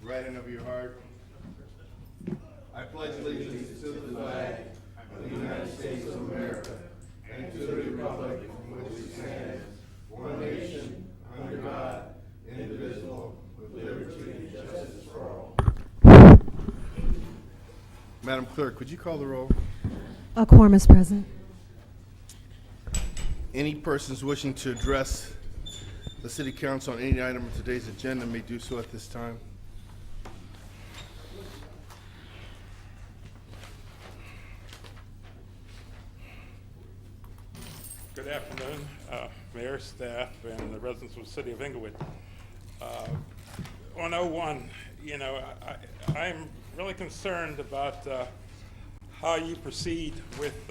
right hand of your heart. I pledge allegiance to the flag of the United States of America and to the republic for which it stands, one nation, under God, indivisible, with liberty and justice for all. Madam Clerk, would you call the roll? A quorum is present. Any persons wishing to address the City Council on any item of today's agenda may do so at this time. Good afternoon, Mayor, staff, and the residents of the City of Inglewood. On 01, I'm really concerned about how you proceed with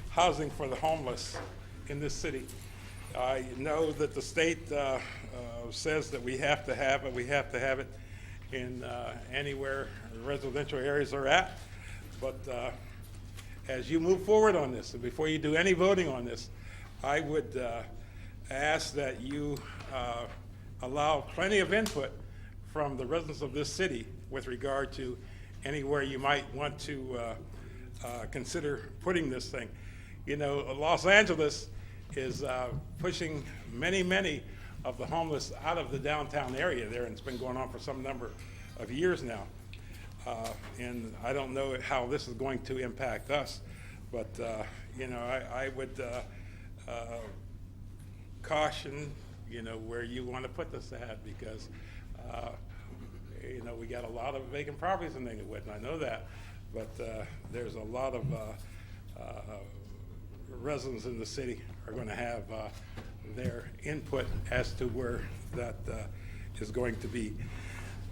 housing for the homeless in this city. I know that the state says that we have to have it in anywhere residential areas are at, but as you move forward on this, and before you do any voting on this, I would ask that you allow plenty of input from the residents of this city with regard to anywhere you might want to consider putting this thing. You know, Los Angeles is pushing many of the homeless out of the downtown area there, and it's been going on for some number of years now. And I don't know how this is going to impact us, but I would caution, where you want to put this at, because we got a lot of vacant properties in Inglewood, and I know that, but there's a lot of residents in the city are going to have their input as to where that is going to be.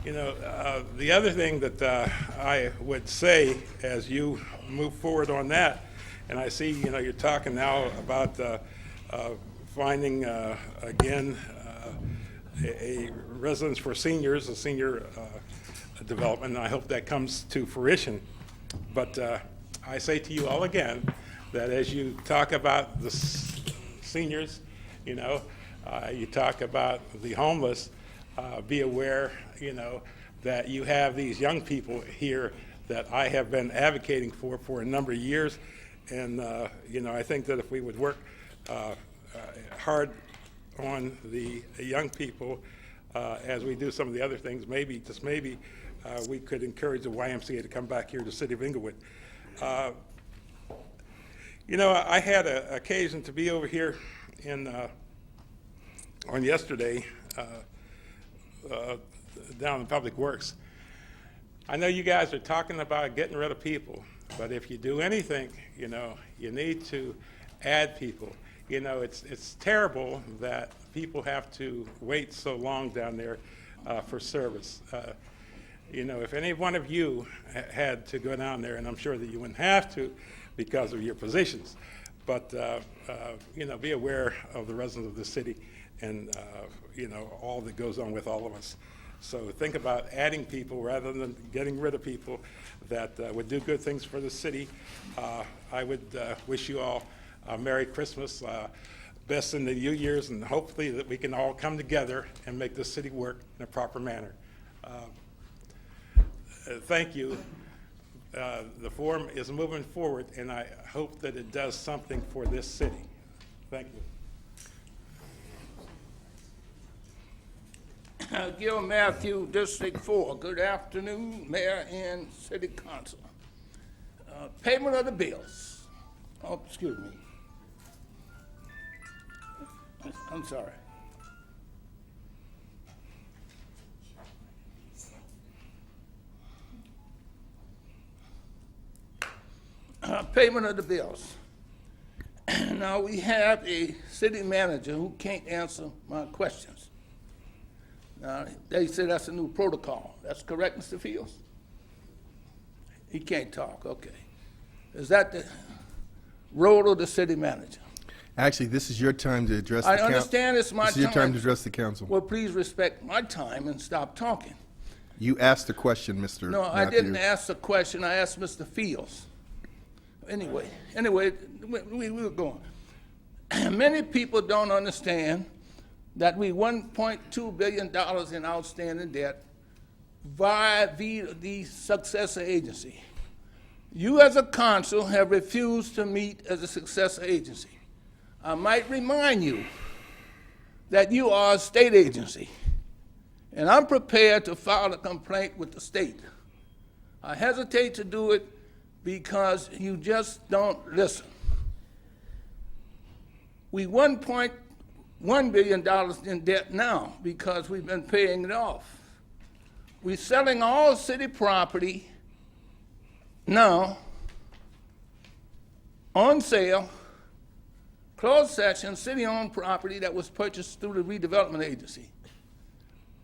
The other thing that I would say as you move forward on that, and I see, you're talking now about finding, again, a residence for seniors, a senior development, and I hope that comes to fruition. But I say to you all again, that as you talk about the seniors, you talk about the homeless, be aware, that you have these young people here that I have been advocating for a number of years. And, I think that if we would work hard on the young people as we do some of the other things, maybe, just maybe, we could encourage the YMCA to come back here to the City of Inglewood. I had an occasion to be over here on yesterday down in Public Works. I know you guys are talking about getting rid of people, but if you do anything, you need to add people. It's terrible that people have to wait so long down there for service. If any one of you had to go down there, and I'm sure that you wouldn't have to because of your positions, but be aware of the residents of the city and all that goes on with all of us. So think about adding people rather than getting rid of people that would do good things for the city. I would wish you all a Merry Christmas, best in the New Year's, and hopefully that we can all come together and make this city work in a proper manner. Thank you. The forum is moving forward, and I hope that it does something for this city. Thank you. Gil Matthew, District 4. Good afternoon, Mayor and City Council. Payment of the bills. Oh, excuse me. I'm sorry. Payment of the bills. Now, we have a city manager who can't answer my questions. Now, they say that's a new protocol. That's correct, Mr. Fields? He can't talk, okay. Is that the role of the city manager? Actually, this is your time to address the I council. understand it's my time. This is your time to address the council. Well, please respect my time and stop talking. You asked a question, Mr. No, I Matthew. didn't ask a question. I asked Mr. Fields. Anyway, we were going. Many people don't understand that we $1.2 billion in outstanding debt via the successor agency. You as a council have refused to meet as a successor agency. I might remind you that you are a state agency, and I'm prepared to file a complaint with the state. I hesitate to do it because you just don't listen. We $1.1 billion in debt now because we've been paying it off. We're selling all city property now on sale, closed session, city-owned property that was purchased through the redevelopment agency.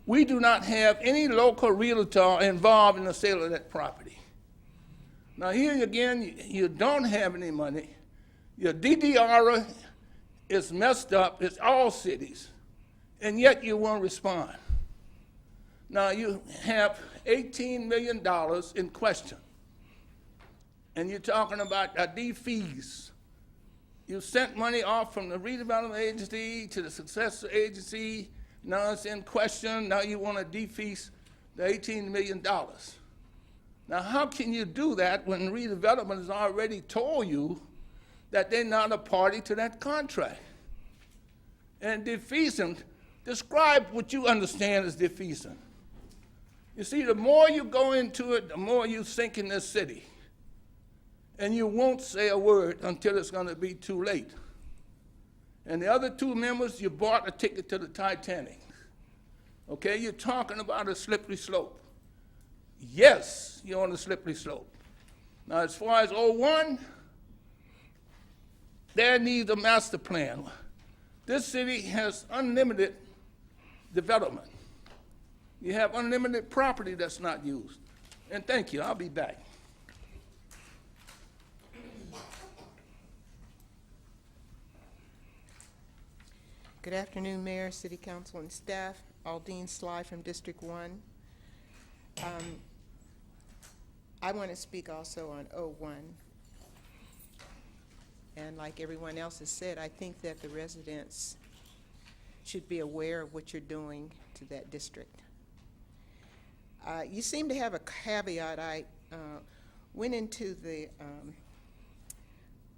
We do not have any local realtor involved in the sale of that property. Now here again, you don't have any money. Your DDR is messed up, it's all cities, and yet you won't respond. Now you have $18 million in question, and you're talking about defease. You sent money off from the redevelopment agency to the successor agency, now it's in question, now you want to defease the $18 million. Now how can you do that when redevelopment has already told you that they're not a party to that contract? And defeasing, describe what you understand as defeasing. You see, the more you go into it, the more you sink in this city. And you won't say a word until it's going to be too late. And the other two members, you bought a ticket to the Titanic. Okay, you're talking about a slippery slope. Yes, you're on a slippery slope. Now, as far as 01, there needs a master plan. This city has unlimited development. You have unlimited property that's not used. And thank you, I'll be back. Good afternoon, Mayor, City Council, and staff. Aldine Sly from District 1. I want to speak also on 01. And like everyone else has said, I think that the residents should be aware of what you're doing to that district. You seem to have a caveat. I went into the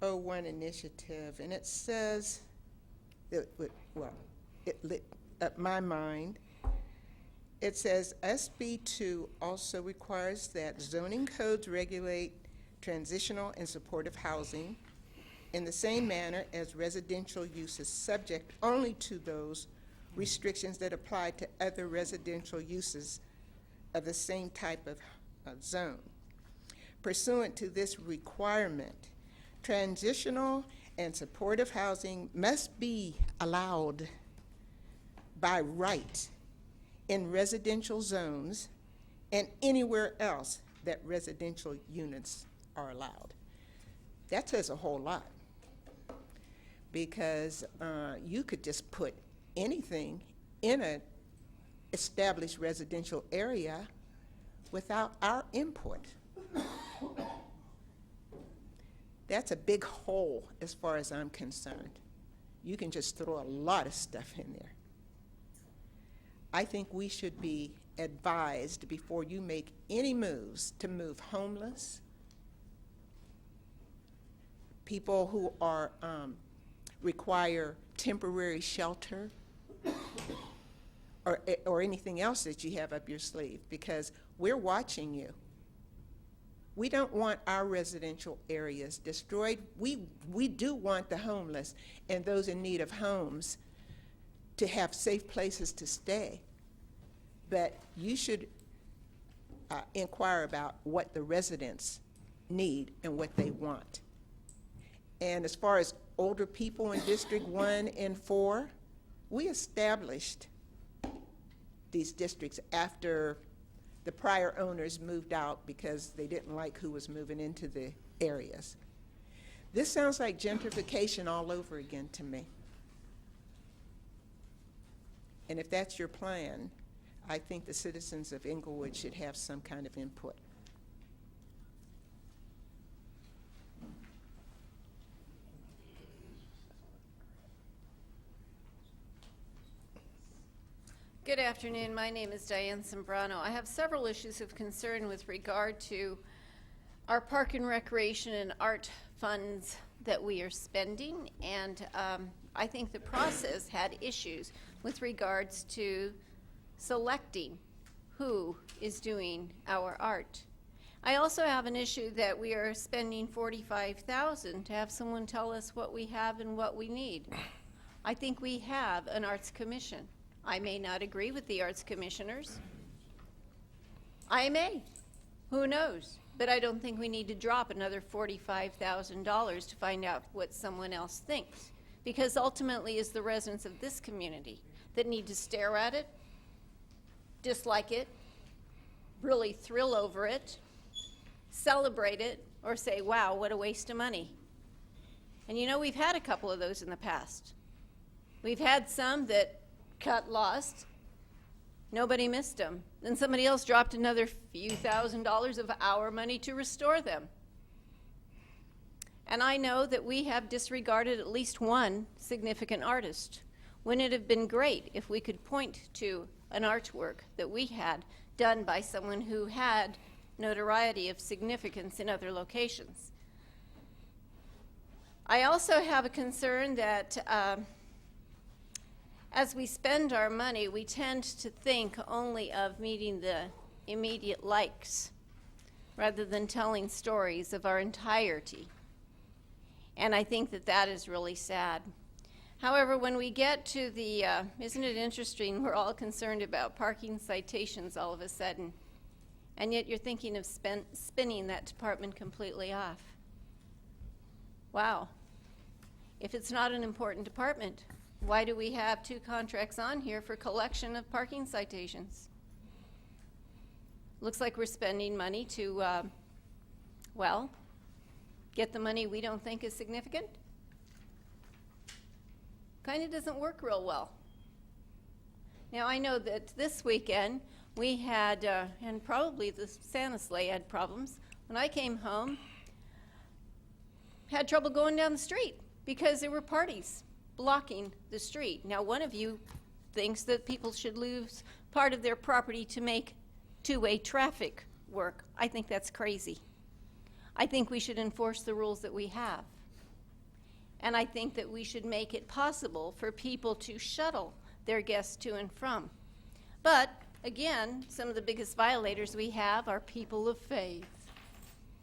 01 initiative, and it says, it lit up my mind. It says SB2 also requires that zoning codes regulate transitional and supportive housing in the same manner as residential uses, subject only to those restrictions that apply to other residential uses of the same type of zone. Pursuant to this requirement, transitional and supportive housing must be allowed by right in residential zones and anywhere else that residential units are allowed. That says a whole lot, because you could just put anything in an established residential area without our input. That's a big hole as far as I'm concerned. You can just throw a lot of stuff in there. I think we should be advised before you make any moves to move homeless, people who are require temporary shelter, or anything else that you have up your sleeve, because we're watching you. We don't want our residential areas destroyed. We do want the homeless and those in need of homes to have safe places to stay. But you should inquire about what the residents need and what they want. And as far as older people in District 1 and 4, we established these districts after the prior owners moved out because they didn't like who was moving into the areas. This sounds like gentrification all over again to me. And if that's your plan, I think the citizens of Inglewood should have some kind of input. Good afternoon. My name is Diane Sombrano. I have several issues of concern with regard to our park and recreation and art funds that we are spending, and I think the process had issues with regards to selecting who is doing our art. I also have an issue that we are spending $45,000 to have someone tell us what we have and what we need. I think we have an arts commission. I may not agree with the arts commissioners. I may. Who knows? But I don't think we need to drop another $45,000 to find out what someone else thinks. Because ultimately it's the residents of this community that need to stare at it, dislike it, really thrill over it, celebrate it, or say, wow, what a waste of money. And you know, we've had a couple of those in the past. We've had some that cut lost, nobody missed them. Then somebody else dropped another few $1,000s of our money to restore them. And I know that we have disregarded at least one significant artist. Wouldn't it have been great if we could point to an artwork that we had done by someone who had notoriety of significance in other locations? I also have a concern that as we spend our money, we tend to think only of meeting the immediate likes rather than telling stories of our entirety. And I think that that is really sad. However, when we get to the, isn't it interesting, we're all concerned about parking citations all of a sudden, and yet you're thinking of spinning that department completely off. Wow. If it's not an important department, why do we have 2 contracts on here for collection of parking citations? Looks like we're spending money to, well, get the money we don't think is significant. Kind of doesn't work real well. Now, I know that this weekend we had, and probably the Santa sleigh had problems. When I came home, had trouble going down the street because there were parties blocking the street. Now, one of you thinks that people should lose part of their property to make two-way traffic work. I think that's crazy. I think we should enforce the rules that we have. And I think that we should make it possible for people to shuttle their guests to and from. But, again, some of the biggest violators we have are people of faith.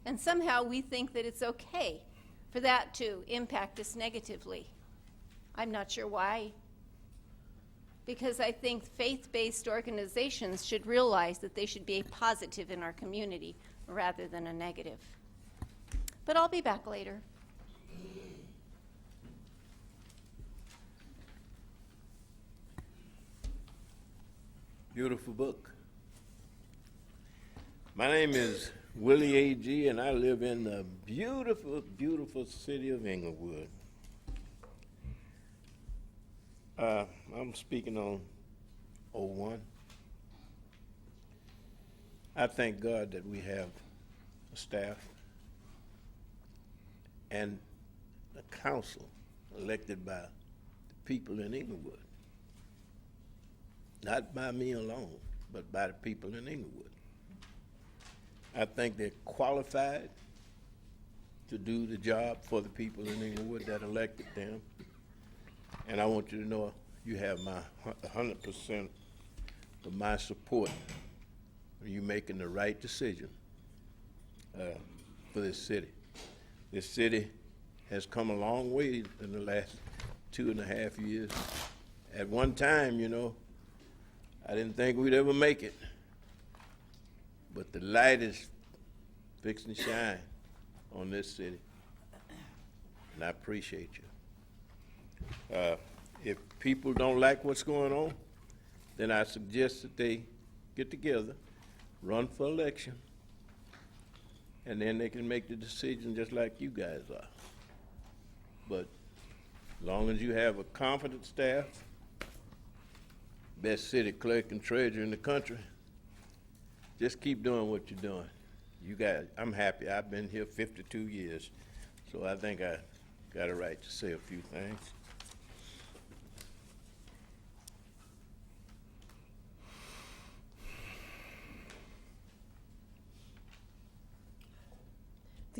And somehow we think that it's okay for that to impact us negatively. I'm not sure why. Because I think faith-based organizations should realize that they should be a positive in our community rather than a negative. But I'll be back later. Beautiful book. My name is Willie A.G., and I live in the beautiful, beautiful city of Inglewood. I'm speaking on 01. I thank God that we have a staff and a council elected by the people in Inglewood. Not by me alone, but by the people in Inglewood. I think they're qualified to do the job for the people in Inglewood that elected them. And I want you to know you have my 100% of my support when you're making the right decision for this city. This city has come a long way in the last 2.5 years. At one time, you know, I didn't think we'd ever make it. But the light is fixing to shine on this city. And I appreciate you. If people don't like what's going on, then I suggest that they get together, run for election, and then they can make the decision just like you guys are. But as long as you have a competent staff, best city clerk and treasurer in the country, just keep doing what you're doing. You guys, I'm happy. I've been here 52 years, so I think I got a right to say a few things.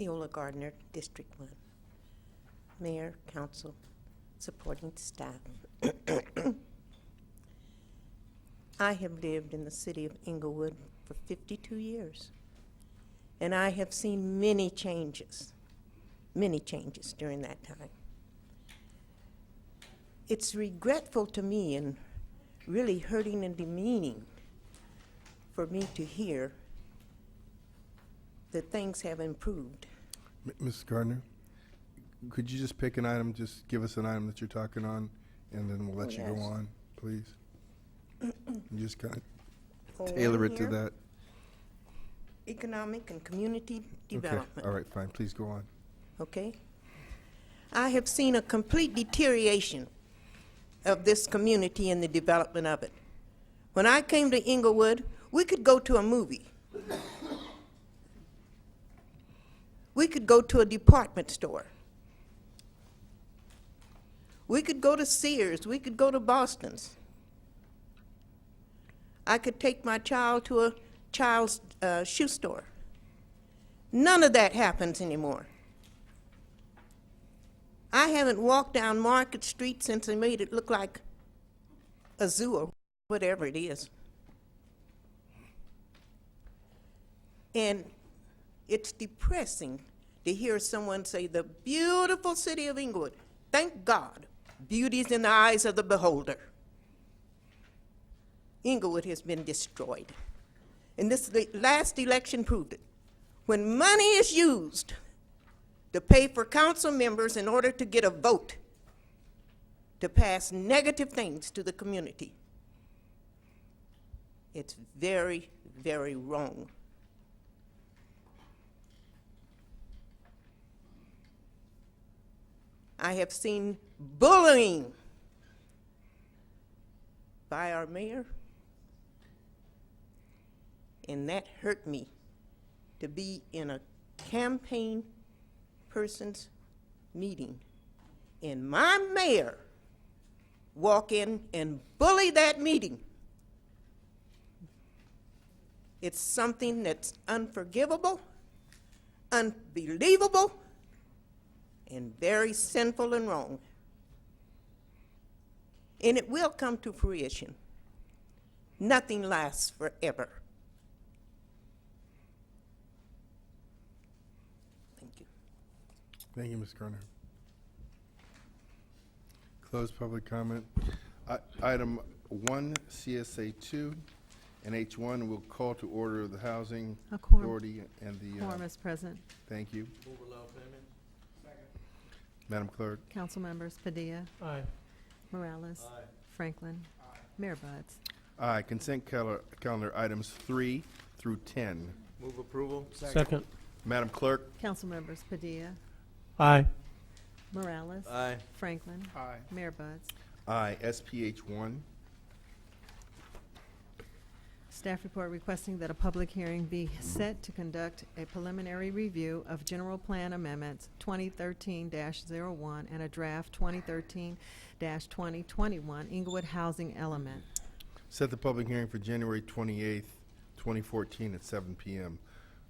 Theola Gardner, District 1. Mayor, council, supporting staff. I have lived in the city of Inglewood for 52 years, and I have seen many changes during that time. It's regretful to me and really hurting and demeaning for me to hear that things have improved. Ms. Gardner, could you just pick an item, just give us an item that you're talking on, and then we'll let you go Yes. on, please? And just kind of Oh, tailor one it to here, that. Economic and community Okay, development. all right, fine, please go on. Okay? I have seen a complete deterioration of this community and the development of it. When I came to Inglewood, we could go to a movie. We could go to a department store. We could go to Sears. We could go to Boston's. I could take my child to a child's shoe store. None of that happens anymore. I haven't walked down Market Street since they made it look like a zoo or whatever it is. And it's depressing to hear someone say, the beautiful city of Inglewood. Thank God, beauty's in the eyes of the beholder. Inglewood has been destroyed. And this last election proved it. When money is used to pay for council members in order to get a vote to pass negative things to the community, it's very, very wrong. I have seen bullying by our mayor, and that hurt me to be in a campaign person's meeting and my mayor walk in and bully that meeting. It's something that's unforgivable, unbelievable, and very sinful and wrong. And it will come to fruition. Nothing lasts forever. Thank you. Thank you, Ms. Gardner. Closed public comment. Item 1, CSA 2, and H1 will call to order the Housing A quorum. Authority and the, Quorum is present. thank you. Madam Clerk. Council members Padilla. Aye. Morales. Franklin. Mayor Buds. Aye. Consent calendar items 3 through 10. Move approval. Second. Madam Clerk. Council members Padilla. Aye. Morales. Aye. Franklin. Aye. Mayor Buds. Aye. SPH 1. Staff report requesting that a public hearing be set to conduct a preliminary review of general plan amendments 2013-01 and a draft 2013-2021 Inglewood housing element. Set the public hearing for January 28th, 2014 at 7 p.m.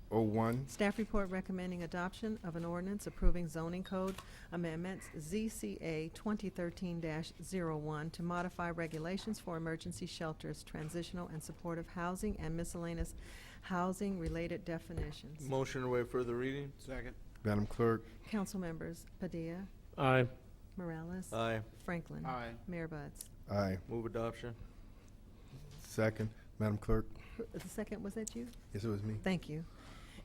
01. Staff report recommending adoption of an ordinance approving zoning code amendments ZCA 2013-01 to modify regulations for emergency shelters, transitional and supportive housing, and miscellaneous housing-related definitions. Motion to waive further reading. Second. Madam Clerk. Council members Padilla, Aye. Morales, Aye. Franklin, Aye. Mayor Buds. Aye. Move adoption. Second. Madam Clerk. The second, was that you? Yes, it was me. Thank you.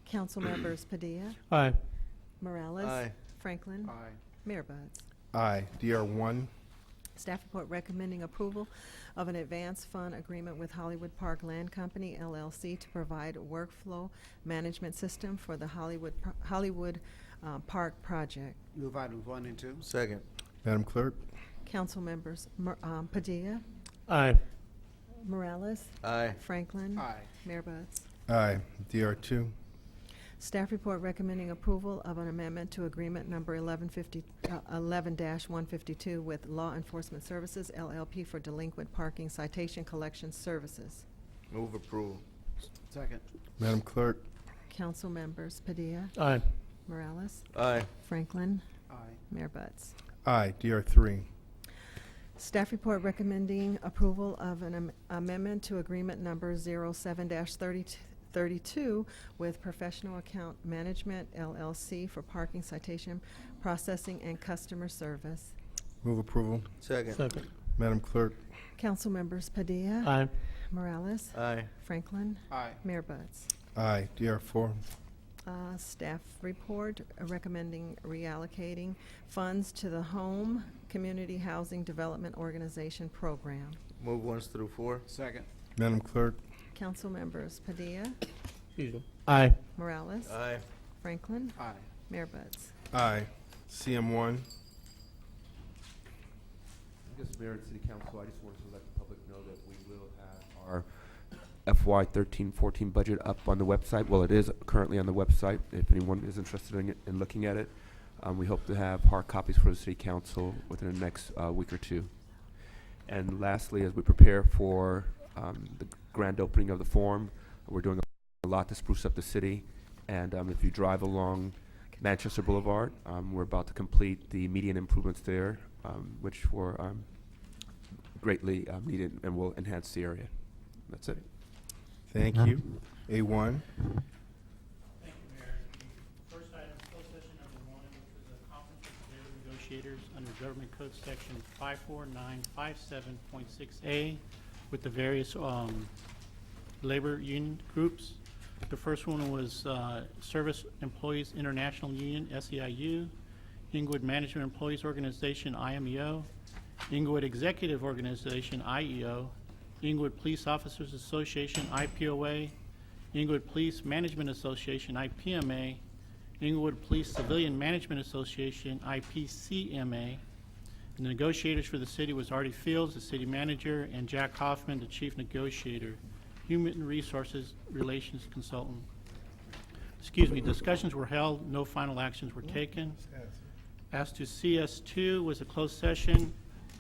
Council members Padilla, Aye. Morales, Aye. Franklin, Aye. Mayor Buds. Aye. DR 1. Staff report recommending approval of an advance fund agreement with Hollywood Park Land Company, LLC, to provide workflow management system for the Hollywood Park project. Move items 1 and 2. Second. Madam Clerk. Council members Padilla, Aye. Morales, Aye. Franklin, Aye. Mayor Buds. Aye. DR 2. Staff report recommending approval of an amendment to agreement number 11-152 with Law Enforcement Services, LLP, for delinquent parking citation collection services. Move approval. Second. Madam Clerk. Council members Padilla, Aye. Morales? Aye. Franklin? Aye. Mayor Butts? Aye. DR3. Staff report recommending approval of an amendment to agreement number 07-32 with Professional Account Management LLC for parking citation processing and customer service. Move approval. Second. Madam Clerk. Council members Padilla? Aye. Morales? Aye. Franklin? Aye. Mayor Butts? Aye. DR4. Staff report recommending reallocating funds to the Home Community Housing Development Organization program. Move 1 through 4. Second. Madam Clerk. Council members Padilla? Excuse me. Aye. Morales? Aye. Franklin? Aye. Mayor Butts? Aye. CM1. I guess, Mayor and City Council, I just wanted to let the public know that we will have our FY 13-14 budget up on the website. Well, it is currently on the website, if anyone is interested in it and looking at it. We hope to have hard copies for the City Council within the next week or two. And lastly, as we prepare for the grand opening of the Forum, we're doing a lot to spruce up the city. And if you drive along Manchester Boulevard, we're about to complete the median improvements there, which were greatly needed and will enhance the area. That's it. Thank you. A1. Thank you, Mayor. The first item, closed session number 1, which was a conference with the labor negotiators under Government Code Section 54957.6A with the various labor union groups. The first one was Service Employees International Union, SEIU, Inglewood Management Employees Organization, IMEO, Inglewood Executive Organization, IEO, Inglewood Police Officers Association, IPOA, Inglewood Police Management Association, IPMA, Inglewood Police Civilian Management Association, IPCMA. The negotiators for the city was Artie Fields, the city manager, and Jack Hoffman, the chief negotiator, Human Resources Relations Consultant. Excuse me, discussions were held, no final actions were taken. As to CS2 was a closed session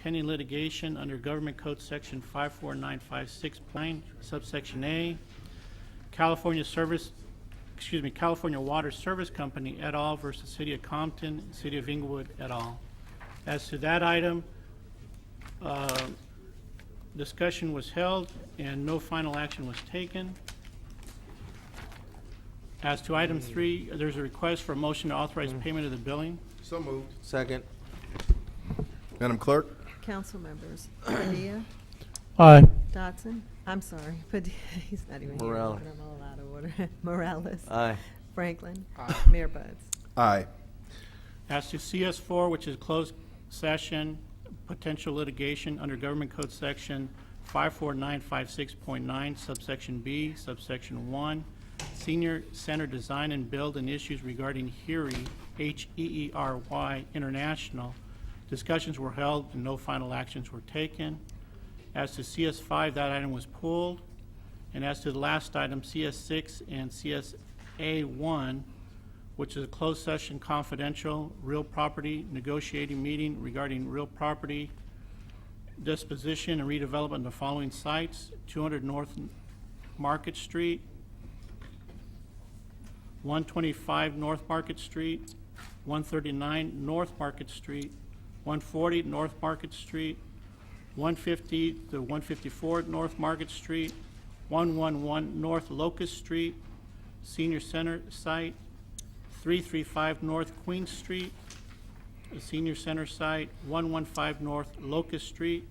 pending litigation under Government Code Section 54956.9, subsection A. California Water Service Company et al. Versus City of Compton, City of Inglewood et al. As to that item, discussion was held and no final action was taken. As to item 3, there's a request for a motion to authorize payment of the billing. So moved. Second. Madam Clerk. Council members Padilla? Aye. Dodson? I'm sorry, Padilla, he's not even here. Morales. I'm all out of order. Morales? Aye. Franklin? Mayor Butts? Aye. As to CS4, which is closed session, potential litigation under Government Code Section 54956.9, subsection B, subsection 1, Senior Center Design and Build and issues regarding HERY, H-E-E-R-Y International. Discussions were held and no final actions were taken. As to CS5, that item was pulled. And as to the last item, CS6 and CSA1, which is a closed session confidential real property negotiating meeting regarding real property disposition and redevelopment of the following sites: 200 North Market Street, 125 North Market Street, 139 North Market Street, 140 North Market Street, 150 to 154 North Market Street, 111 North Locust Street, Senior Center Site, 335 North Queen Street, the Senior Center Site, 115 North Locust Street,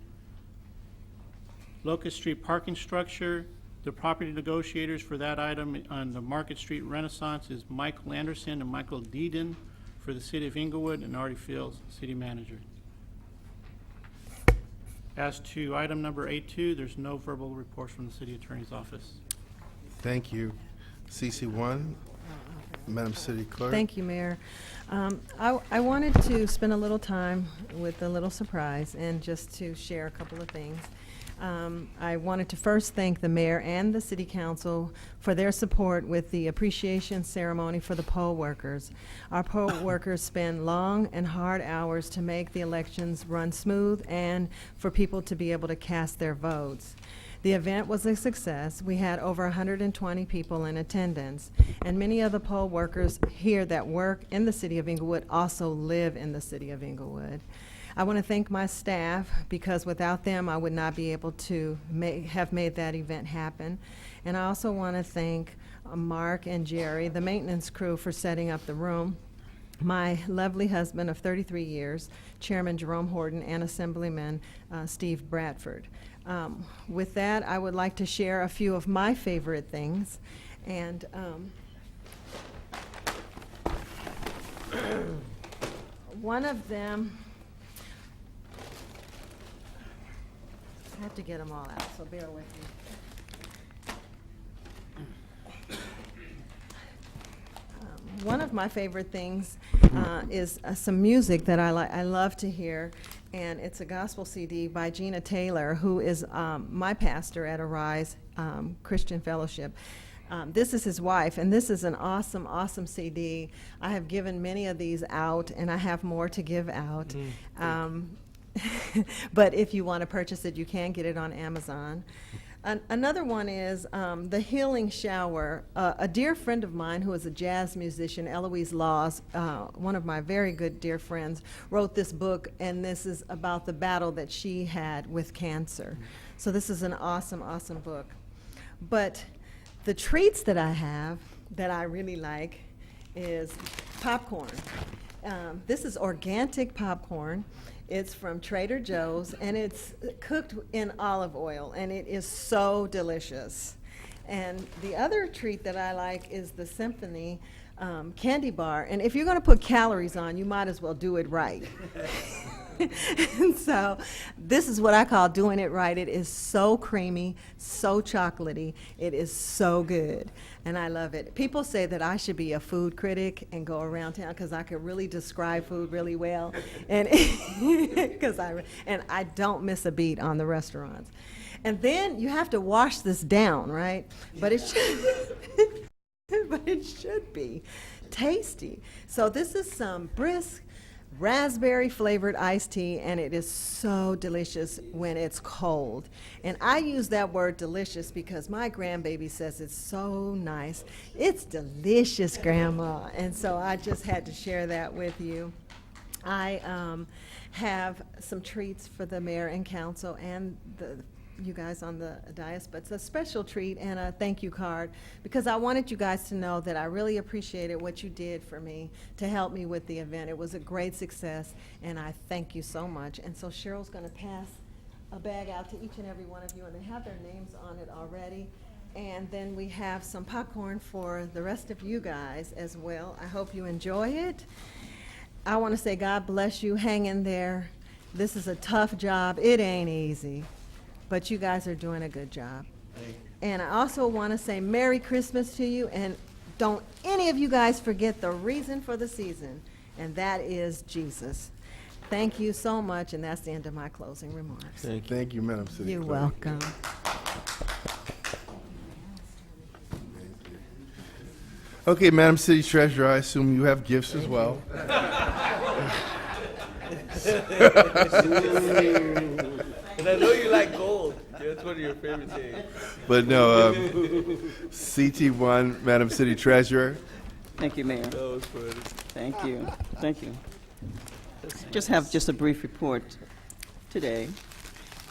Locust Street Parking Structure. The property negotiators for that item on the Market Street Renaissance is Michael Anderson and Michael Deeden for the City of Inglewood, and Artie Fields, City Manager. As to item number 8.2, there's no verbal reports from the City Attorney's Office. Thank you. CC1. Madam City Clerk. Thank you, Mayor. I wanted to spend a little time with a little surprise and just to share a couple of things. I wanted to first thank the mayor and the city council for their support with the appreciation ceremony for the poll workers. Our poll workers spend long and hard hours to make the elections run smooth and for people to be able to cast their votes. The event was a success. We had over 120 people in attendance, and many of the poll workers here that work in the city of Inglewood also live in the city of Inglewood. I want to thank my staff, because without them I would not be able to have made that event happen. And I also want to thank Mark and Jerry, the maintenance crew, for setting up the room, my lovely husband of 33 years, Chairman Jerome Horton, and Assemblyman Steve Bradford. With that, I would like to share a few of my favorite things. And one of them, I have to get them all out, so bear with me. One of my favorite things is some music that I love to hear, and it's a gospel CD by Gina Taylor, who is my pastor at Arise Christian Fellowship. This is his wife, and this is an awesome, awesome CD. I have given many of these out, and I have more to give out. But if you want to purchase it, you can get it on Amazon. Another one is The Healing Shower. A dear friend of mine who is a jazz musician, Eloise Laws, one of my very good dear friends, wrote this book, and this is about the battle that she had with cancer. So this is an awesome, awesome book. But the treats that I have that I really like is popcorn. This is organic popcorn. It's from Trader Joe's, and it's cooked in olive oil, and it is so delicious. And the other treat that I like is the Symphony candy bar. And if you're going to put calories on, you might as well do it right. And so this is what I call doing it right. It is so creamy, so chocolatey. It is so good, and I love it. People say that I should be a food critic and go around town because I can really describe food really well, and I don't miss a beat on the restaurants. And then you have to wash this down, right? But it should, but it should be tasty. So this is some brisk raspberry flavored iced tea, and it is so delicious when it's cold. And I use that word delicious because my grandbaby says it's so nice. It's delicious, Grandma. And so I just had to share that with you. I have some treats for the mayor and council and you guys on the dais, but it's a special treat and a thank you card because I wanted you guys to know that I really appreciated what you did for me to help me with the event. It was a great success, and I thank you so much. And so Cheryl's going to pass a bag out to each and every one of you, and they have their names on it already. And then we have some popcorn for the rest of you guys as well. I hope you enjoy it. I want to say God bless you. Hang in there. This is a tough job. It ain't easy. But you guys are doing a good job. And I also want to say Merry Christmas to you, and don't any of you guys forget the reason for the season, and that is Jesus. Thank you so much, and that's the end of my closing remarks. Thank you, Madam City You're Clerk. welcome. Okay, Madam City Treasurer, I assume you have gifts as well. And I know you like gold. That's one of your favorite things. But no, CT1, Madam City Treasurer. Thank you, Mayor. That was funny. Thank you. Thank you. Just have a brief report today,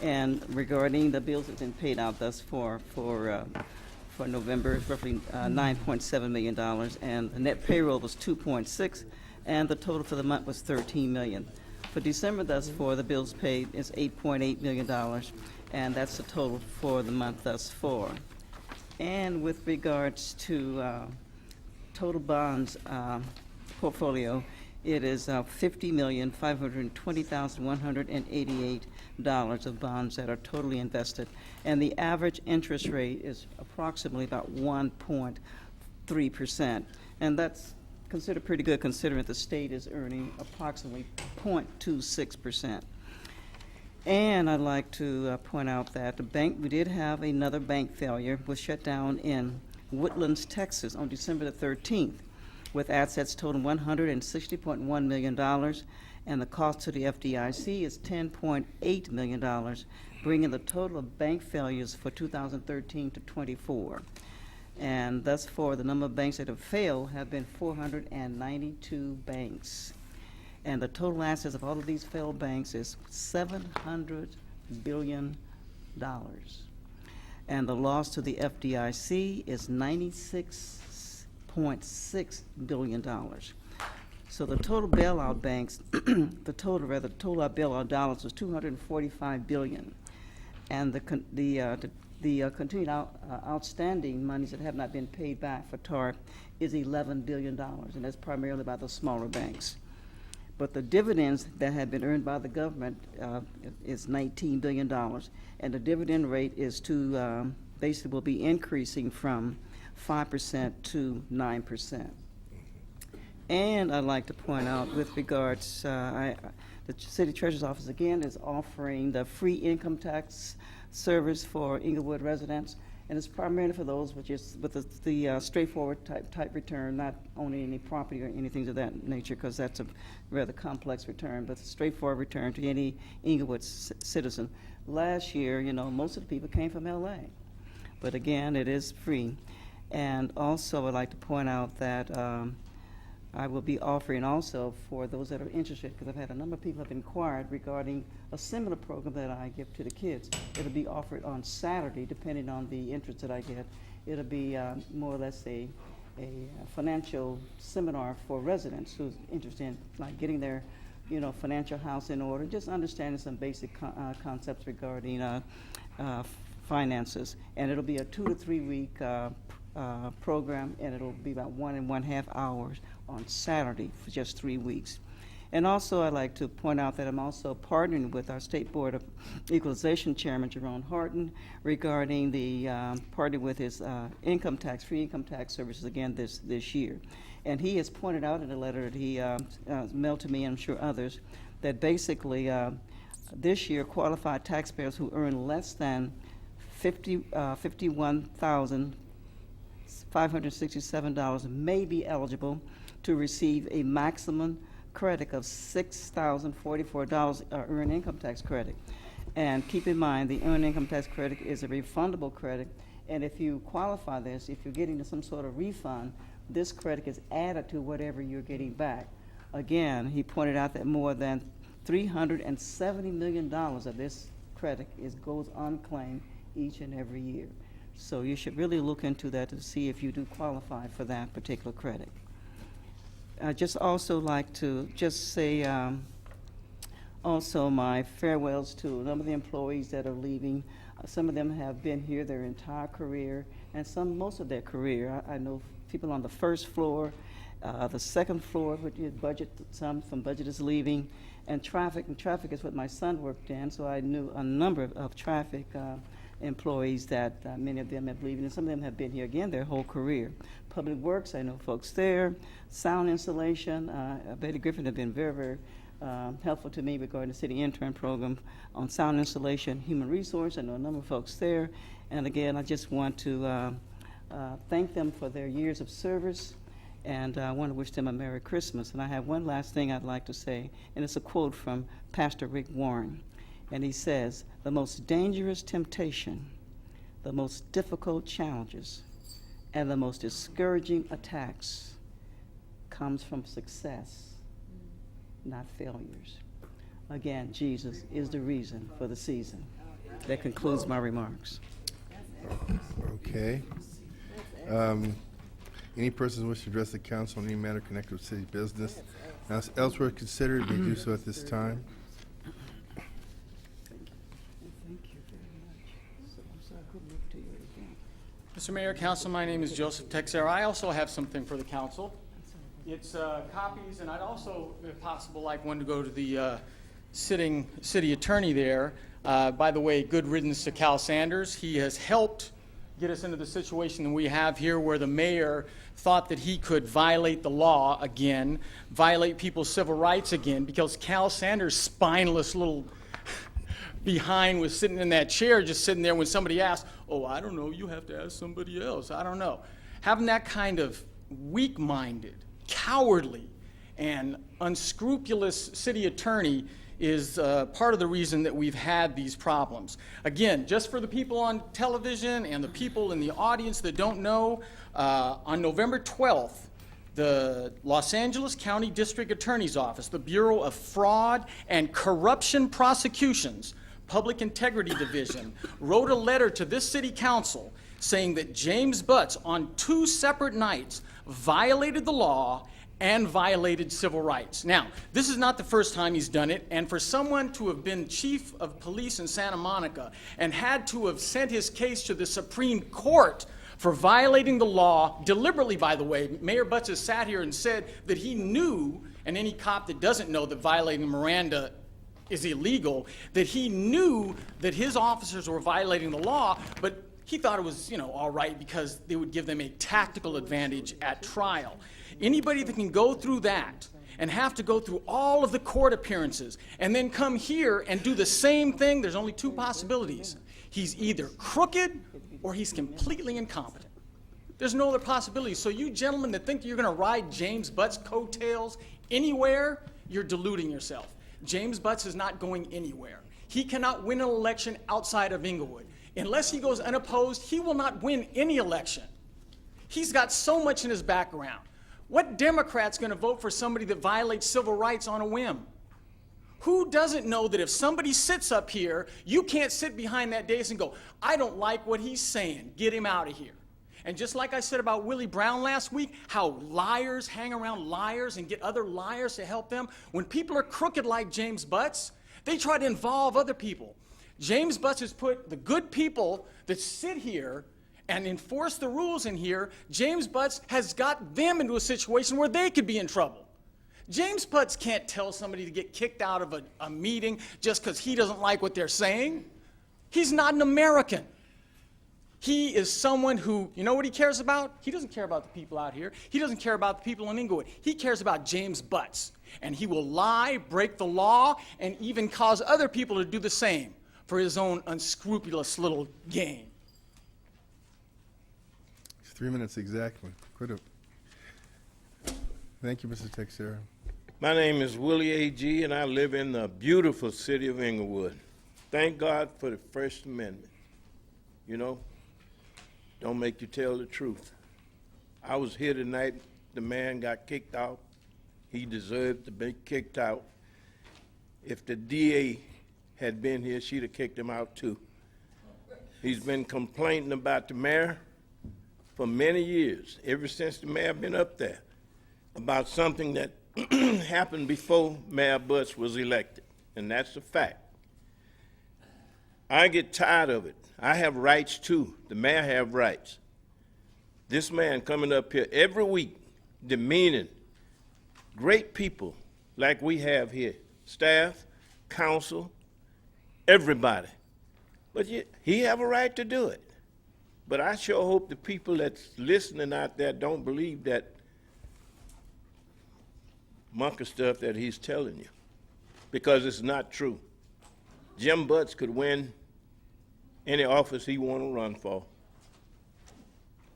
and regarding the bills that's been paid out thus far for November, it's roughly $9.7 million, and the net payroll was 2.6, and the total for the month was $13 million. For December thus far, the bills paid is $8.8 million, and that's the total for the month thus far. And with regards to total bonds portfolio, it is $50,520,188 of bonds that are totally invested, and the average interest rate is approximately about 1.3%, and that's considered pretty good considering the state is earning approximately 0.26%. And I'd like to point out that we did have another bank failure, was shut down in Woodlands, Texas on December the 13th with assets totaling $160.1 million, and the cost to the FDIC is $10.8 million, bringing the total of bank failures for 2013 to 24. And thus far, the number of banks that have failed have been 492 banks. And the total assets of all of these failed banks is $700 billion. And the loss to the FDIC is $96.6 billion. So the total bailout banks, the total bailout dollars was $245 billion. And the continued outstanding monies that have not been paid back for TARP is $11 billion, and that's primarily by the smaller banks. But the dividends that have been earned by the government is $19 billion, and the dividend rate is basically will be increasing from 5% to 9%. And I'd like to point out with regards, the City Treasurer's Office again is offering the free income tax service for Inglewood residents, and it's primarily for those with the straightforward type return, not owning any property or anything of that nature, because that's a rather complex return, but a straightforward return to any Inglewood citizen. Last year, most of the people came from LA, but again, it is free. And also, I'd like to point out that I will be offering also for those that are interested, because I've had a number of people have inquired regarding a similar program that I give to the kids. It'll be offered on Saturday, depending on the interest that I get. It'll be more or less a financial seminar for residents who's interested in like getting their financial house in order, just understanding some basic concepts regarding finances. And it'll be a 2 to 3 week program, and it'll be about 1.5 hours on Saturday for just 3 weeks. And also, I'd like to point out that I'm also partnering with our State Board of Equalization Chairman, Jerome Horton, regarding the partnering with his free income tax services again this year. And he has pointed out in a letter that he mailed to me, and I'm sure others, that basically this year qualified taxpayers who earn less than $51,567 may be eligible to receive a maximum credit of $6,044 earned income tax credit. And keep in mind, the earned income tax credit is a refundable credit, and if you qualify this, if you're getting some sort of refund, this credit is added to whatever you're getting back. Again, he pointed out that more than $370 million of this credit goes unclaimed each and every year. So you should really look into that to see if you do qualify for that particular credit. I'd just also like to just say also my farewells to a number of the employees that are leaving. Some of them have been here their entire career, and most of their career. I know people on the first floor, the second floor, which is budget, some from budget is leaving, and traffic is what my son worked in, so I knew a number of traffic employees that many of them have leaving, and some of them have been here again their whole career. Public Works, I know folks there. Sound installation, Betty Griffin have been very, very helpful to me regarding the city intern program on sound installation. Human Resource, I know a number of folks there. And again, I just want to thank them for their years of service, and I want to wish them a Merry Christmas. And I have one last thing I'd like to say, and it's a quote from Pastor Rick Warren. And he says, "The most dangerous temptation, the most difficult challenges, and the most discouraging attacks comes from success, not failures." Again, Jesus is the reason for the season. That concludes my remarks. Okay. Any persons wish to address the council on any matter connected with city business, as elsewhere considered, may do so at this time. Mr. Mayor, Council, my name is Joseph Texera. I also have something for the council. It's copies, and I'd also, if possible, like one to go to the sitting city attorney there. By the way, good riddance to Cal Sanders. He has helped get us into the situation that we have here, where the mayor thought that he could violate the law again, violate people's civil rights again, because Cal Sanders' spineless little behind was sitting in that chair, just sitting there when somebody asked, oh, I don't know, you have to ask somebody else, I don't know. Having that kind of weak-minded, cowardly, and unscrupulous city attorney is part of the reason that we've had these problems. Again, just for the people on television and the people in the audience that don't know, on November 12th, the Los Angeles County District Attorney's Office, the Bureau of Fraud and Corruption Prosecutions, Public Integrity Division, wrote a letter to this city council saying that James Butts, on 2 separate nights, violated the law and violated civil rights. Now, this is not the first time he's done it, and for someone to have been chief of police in Santa Monica and had to have sent his case to the Supreme Court for violating the law, deliberately, by the way, Mayor Butts has sat here and said that he knew, and any cop that doesn't know that violating Miranda is illegal, that he knew that his officers were violating the law, but he thought it was, all right because they would give them a tactical advantage at trial. Anybody that can go through that and have to go through all of the court appearances and then come here and do the same thing, there's only 2 possibilities. He's either crooked or he's completely incompetent. There's no other possibility. So you gentlemen that think you're going to ride James Butts' coattails anywhere, you're deluding yourself. James Butts is not going anywhere. He cannot win an election outside of Inglewood. Unless he goes unopposed, he will not win any election. He's got so much in his background. What Democrat's going to vote for somebody that violates civil rights on a whim? Who doesn't know that if somebody sits up here, you can't sit behind that dais and go, I don't like what he's saying, get him out of here. And just like I said about Willie Brown last week, how liars hang around liars and get other liars to help them, when people are crooked like James Butts, they try to involve other people. James Butts has put the good people that sit here and enforce the rules in here, James Butts has got them into a situation where they could be in trouble. James Butts can't tell somebody to get kicked out of a meeting just because he doesn't like what they're saying. He's not an American. He is someone who, you know what he cares about? He doesn't care about the people out here. He doesn't care about the people in Inglewood. He cares about James Butts. And he will lie, break the law, and even cause other people to do the same for his own unscrupulous little gain. 3 minutes exactly. Could have. Thank you, Mr. Texera. My name is Willie A.G., and I live in the beautiful city of Inglewood. Thank God for the First Amendment. Don't make you tell the truth. I was here tonight. The man got kicked out. He deserved to be kicked out. If the DA had been here, she'd have kicked him out too. He's been complaining about the mayor for many years, ever since the mayor been up there, about something that happened before Mayor Butts was elected, and that's a fact. I get tired of it. I have rights too. The mayor have rights. This man coming up here every week, demeaning great people like we have here, staff, council, everybody. But he have a right to do it. But I sure hope the people that's listening out there don't believe that monkey stuff that he's telling you, because it's not true. Jim Butts could win any office he want to run for.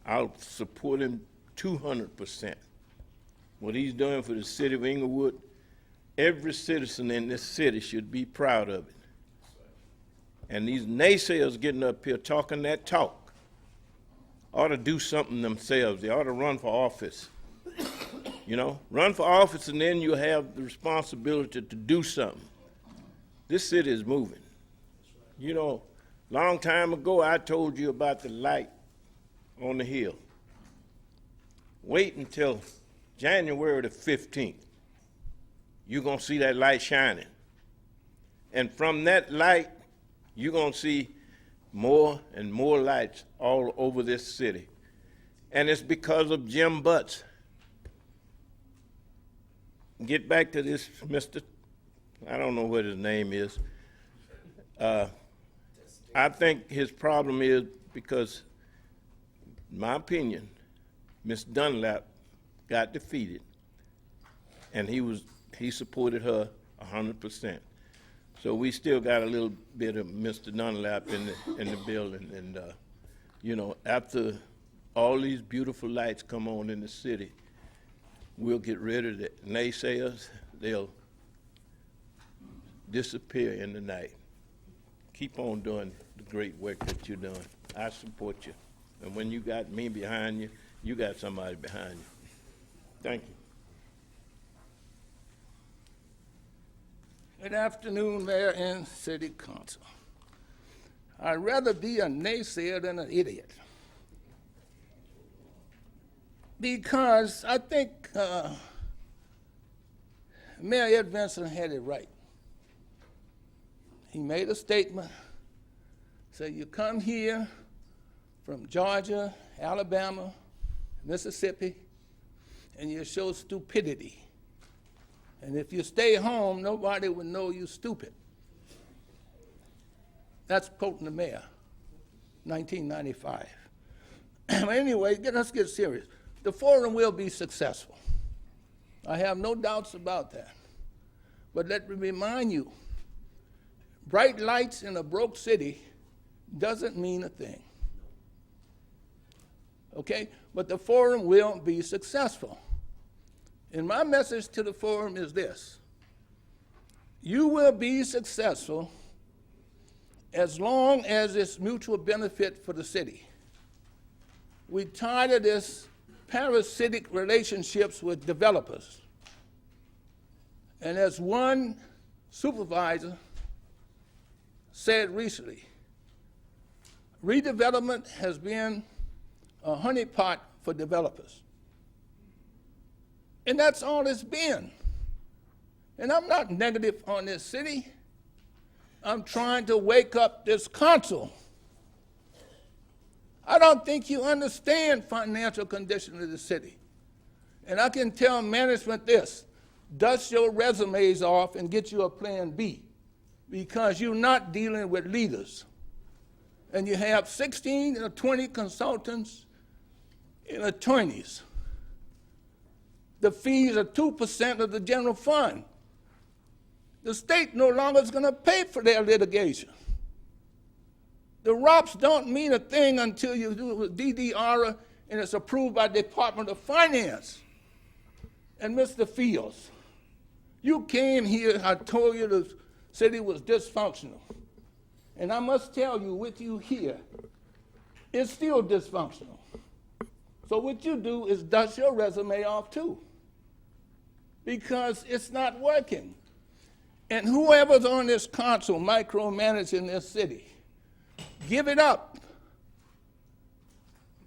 I'll support him 200%. What he's doing for the city of Inglewood, every citizen in this city should be proud of it. And these naysayers getting up here talking that talk ought to do something themselves. They ought to run for office. Run for office, and then you have the responsibility to do something. This city is moving. Long time ago, I told you about the light on the hill. Wait until January the 15th. You're going to see that light shining. And from that light, you're going to see more and more lights all over this city. And it's because of Jim Butts. Get back to this Mr. I don't know what his name is. I think his problem is because, in my opinion, Ms. Dunlap got defeated, and he supported her 100%. So we still got a little bit of Mr. Dunlap in the building, and you know, after all these beautiful lights come on in the city, we'll get rid of the naysayers. They'll disappear in the night. Keep on doing the great work that you're doing. I support you. And when you got me behind you, you got somebody behind you. Thank you. Good afternoon, Mayor and City Council. I'd rather be a naysayer than an idiot. Because I think Mayor Ed Vincent had it right. He made a statement, said you come here from Georgia, Alabama, Mississippi, and you show stupidity. And if you stay home, nobody would know you stupid. That's quoting the mayor, 1995. Anyway, let's get serious. The forum will be successful. I have no doubts about that. But let me remind you, bright lights in a broke city doesn't mean a thing. Okay? But the forum will be successful. And my message to the forum is this: you will be successful as long as it's mutual benefit for the city. We're tired of this parasitic relationships with developers. And as one supervisor said recently, redevelopment has been a honeypot for developers. And that's all it's been. And I'm not negative on this city. I'm trying to wake up this council. I don't think you understand financial condition of the city. And I can tell management this: dust your resumes off and get you a plan B, because you're not dealing with leaders. And you have 16 or 20 consultants and attorneys. The fees are 2% of the general fund. The state no longer is going to pay for their litigation. The ROPS don't mean a thing until you do it with DDR and it's approved by the Department of Finance. And Mr. Fields, you came here, I told you the city was dysfunctional. And I must tell you, with you here, it's still dysfunctional. So what you do is dust your resume off too, because it's not working. And whoever's on this council micromanaging this city, give it up.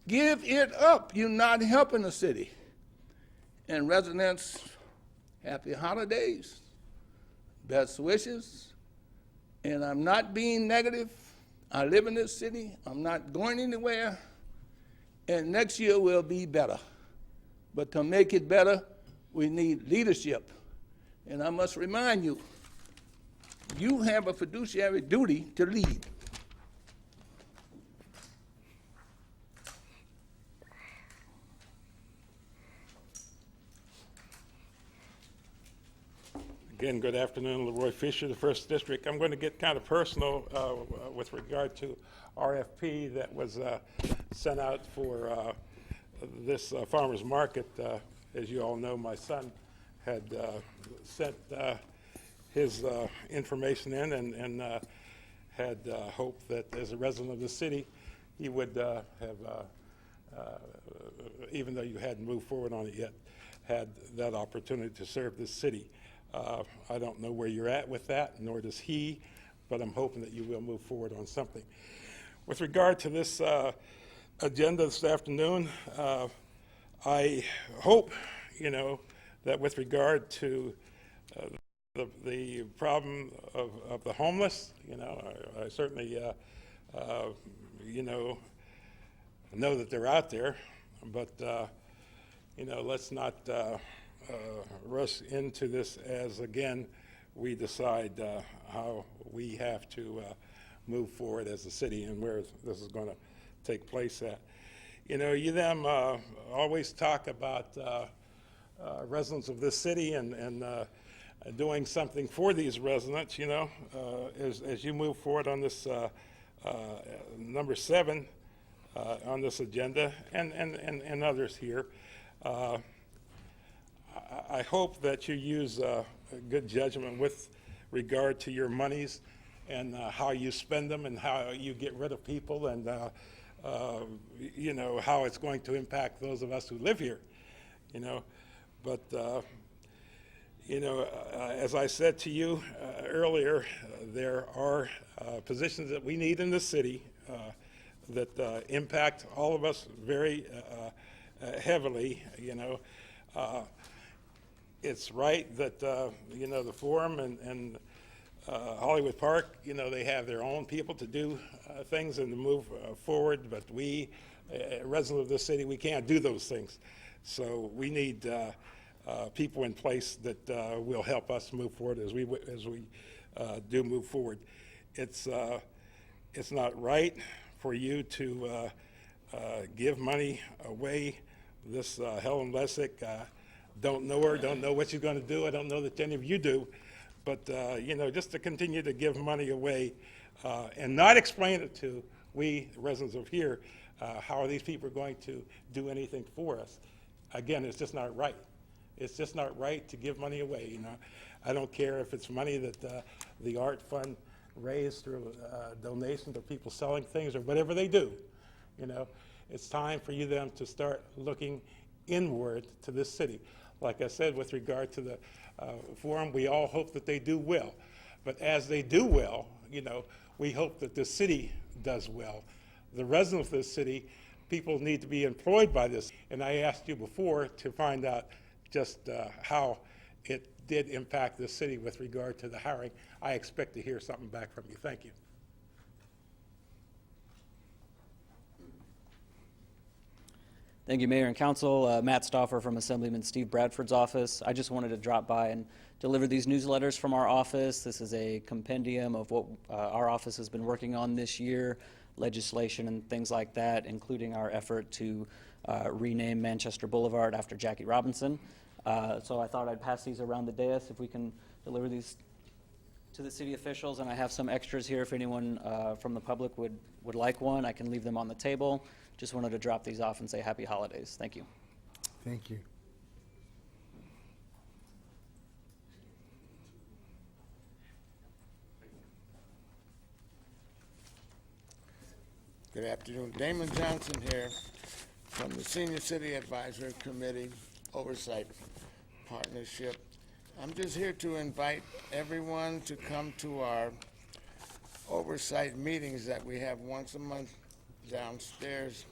Give it up. You're not helping the city. And residents, happy holidays, best wishes. And I'm not being negative. I live in this city. I'm not going anywhere. And next year will be better. But to make it better, we need leadership. And I must remind you, you have a fiduciary duty to lead. Again, good afternoon, Leroy Fisher, the First District. I'm going to get kind of personal with regard to RFP that was sent out for this farmer's market. As you all know, my son had sent his information in and had hoped that as a resident of the city, he would have, even though you hadn't moved forward on it yet, had that opportunity to serve this city. I don't know where you're at with that, nor does he, but I'm hoping that you will move forward on something. With regard to this agenda this afternoon, I hope, that with regard to the problem of the homeless, I certainly, know that they're out there, but, let's not rush into this as, again, we decide how we have to move forward as a city and where this is going to take place at. You always talk about residents of this city and doing something for these residents, you know, as you move forward on this number 7 on this agenda, and others here. I hope that you use good judgment with regard to your monies and how you spend them and how you get rid of people, and you know, how it's going to impact those of us who live here, you know. But you know, as I said to you earlier, there are positions that we need in the city that impact all of us very heavily, you know. It's right that, you know, the Forum and Hollywood Park, you know, they have their own people to do things and to move forward, but we, residents of this city, we can't do those things. So we need people in place that will help us move forward as we do move forward. It's not right for you to give money away. This Helen Lessick, don't know her, don't know what she's going to do. I don't know that any of you do, but you know, just to continue to give money away and not explain it to we residents of here, how are these people going to do anything for us? Again, it's just not right. It's just not right to give money away. You know, I don't care if it's money that the art fund raised through donations or people selling things or whatever they do. You know, it's time for you them to start looking inward to this city. Like I said, with regard to the Forum, we all hope that they do well. But as they do well, you know, we hope that the city does well. The residents of this city, people need to be employed by this. And I asked you before to find out just how it did impact the city with regard to the hiring. I expect to hear something back from you. Thank you. Thank you, Mayor and Council. Matt Stauffer from Assemblyman Steve Bradford's office. I just wanted to drop by and deliver these newsletters from our office. This is a compendium of what our office has been working on this year, legislation and things like that, including our effort to rename Manchester Boulevard after Jackie Robinson. So I thought I'd pass these around the dais if we can deliver these to the city officials, and I have some extras here if anyone from the public would like one. I can leave them on the table. Just wanted to drop these off and say happy holidays. Thank you. Thank you. Good afternoon. Damon Johnson here from the Senior City Advisory Committee Oversight Partnership. I'm just here to invite everyone to come to our oversight meetings that we have once a month downstairs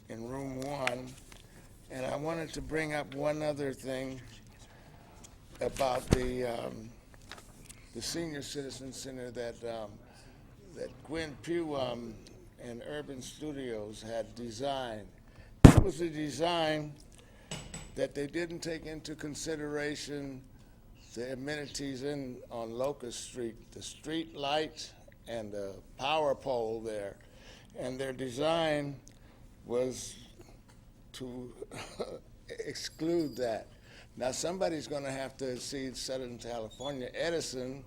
in room 1. And I wanted to bring up one other thing about the Senior Citizen Center that Gwen Pugh and Urban Studios had designed. It was a design that they didn't take into consideration the amenities on Locust Street, the street lights and the power pole there. And their design was to exclude that. Now somebody's going to have to see Southern California Edison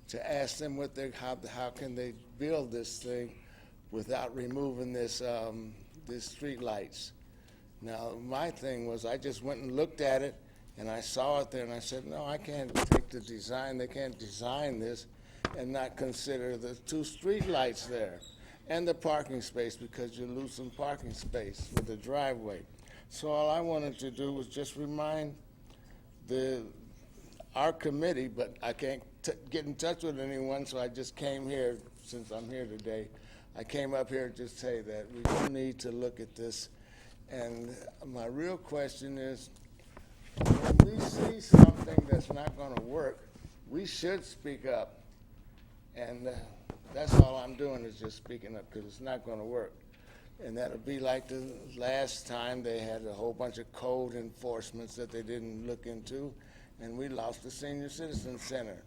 to ask them how can they build this thing without removing this street lights. Now my thing was I just went and looked at it and I saw it there and I said, no, I can't take the design. They can't design this and not consider the 2 street lights there and the parking space, because you lose some parking space with the driveway. So all I wanted to do was just remind our committee, but I can't get in touch with anyone, so I just came here, since I'm here today. I came up here to just say that we do need to look at this. And my real question is, when we see something that's not going to work, we should speak up. And that's all I'm doing is just speaking up, because it's not going to work. And that'll be like the last time they had a whole bunch of code enforcements that they didn't look into, and we lost the Senior Citizen Center.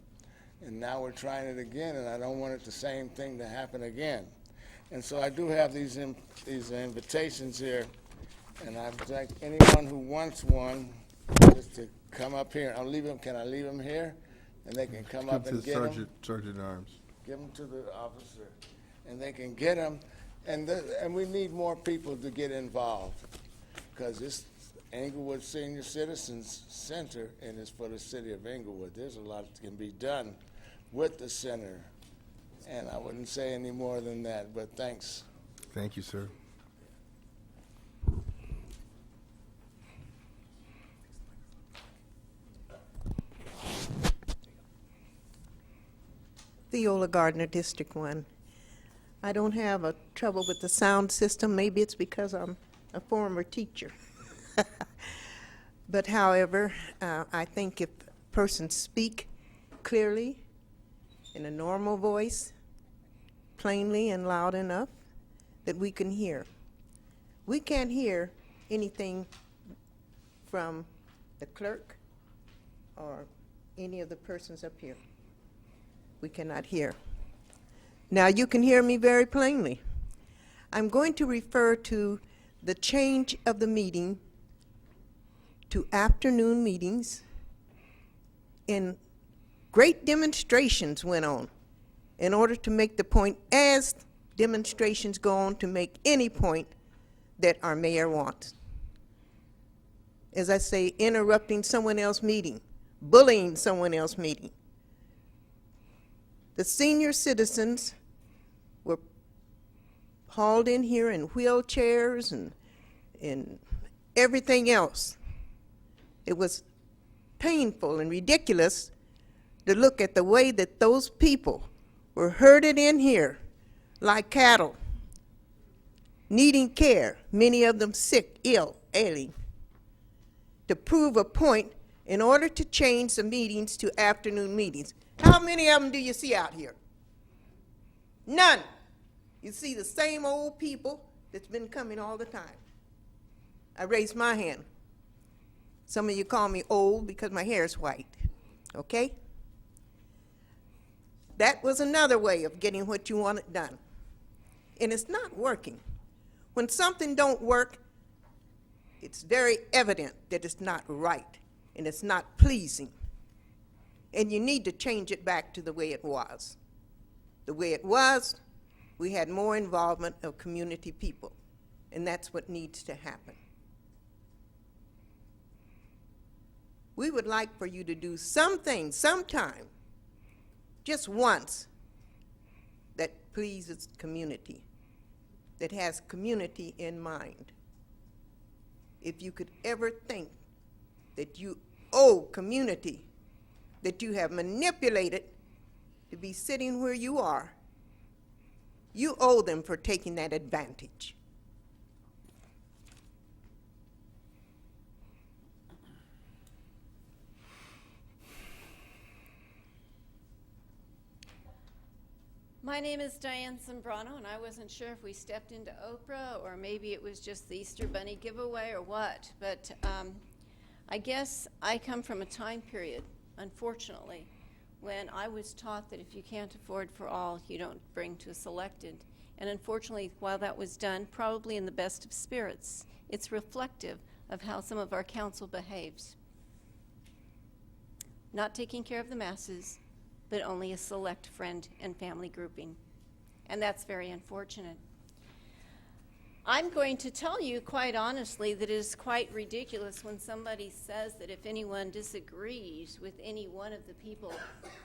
And now we're trying it again, and I don't want the same thing to happen again. And so I do have these invitations here, and I'd like anyone who wants one just to come up here. I'll leave them. Can I leave them here? and they can come Give up to and the get them. Sergeant at Arms. Give them to the officer, and they can get them. And we need more people to get involved, because this Inglewood Senior Citizens Center, and it's for the city of Inglewood. There's a lot that can be done with the center, and I wouldn't say any more than that, but thanks. Thank you, sir. Theola Gardner, District 1. I don't have a trouble with the sound system. Maybe it's because I'm a former teacher. But however, I think if persons speak clearly in a normal voice, plainly and loud enough, that we can hear. We can't hear anything from the clerk or any of the persons up here. We cannot hear. Now you can hear me very plainly. I'm going to refer to the change of the meeting to afternoon meetings, and great demonstrations went on in order to make the point, as demonstrations go on to make any point that our mayor wants. As I say, interrupting someone else's meeting, bullying someone else's meeting. The senior citizens were hauled in here in wheelchairs and everything else. It was painful and ridiculous to look at the way that those people were herded in here like cattle, needing care, many of them sick, ill, ailing, to prove a point in order to change the meetings to afternoon meetings. How many of them do you see out here? None. You see the same old people that's been coming all the time. I raised my hand. Some of you call me old because my hair is white, okay? That was another way of getting what you wanted done. And it's not working. When something don't work, it's very evident that it's not right and it's not pleasing. And you need to change it back to the way it was. The way it was, we had more involvement of community people, and that's what needs to happen. We would like for you to do something, sometime, just once, that pleases community, that has community in mind. If you could ever think that you owe community, that you have manipulated to be sitting where you are, you owe them for taking that advantage. My name is Diane Zambrano, and I wasn't sure if we stepped into Oprah or maybe it was just the Easter Bunny giveaway or what, but I guess I come from a time period, unfortunately, when I was taught that if you can't afford for all, you don't bring to a selected. And unfortunately, while that was done, probably in the best of spirits, it's reflective of how some of our council behaves. Not taking care of the masses, but only a select friend and family grouping. And that's very unfortunate. I'm going to tell you quite honestly that it is quite ridiculous when somebody says that if anyone disagrees with any one of the people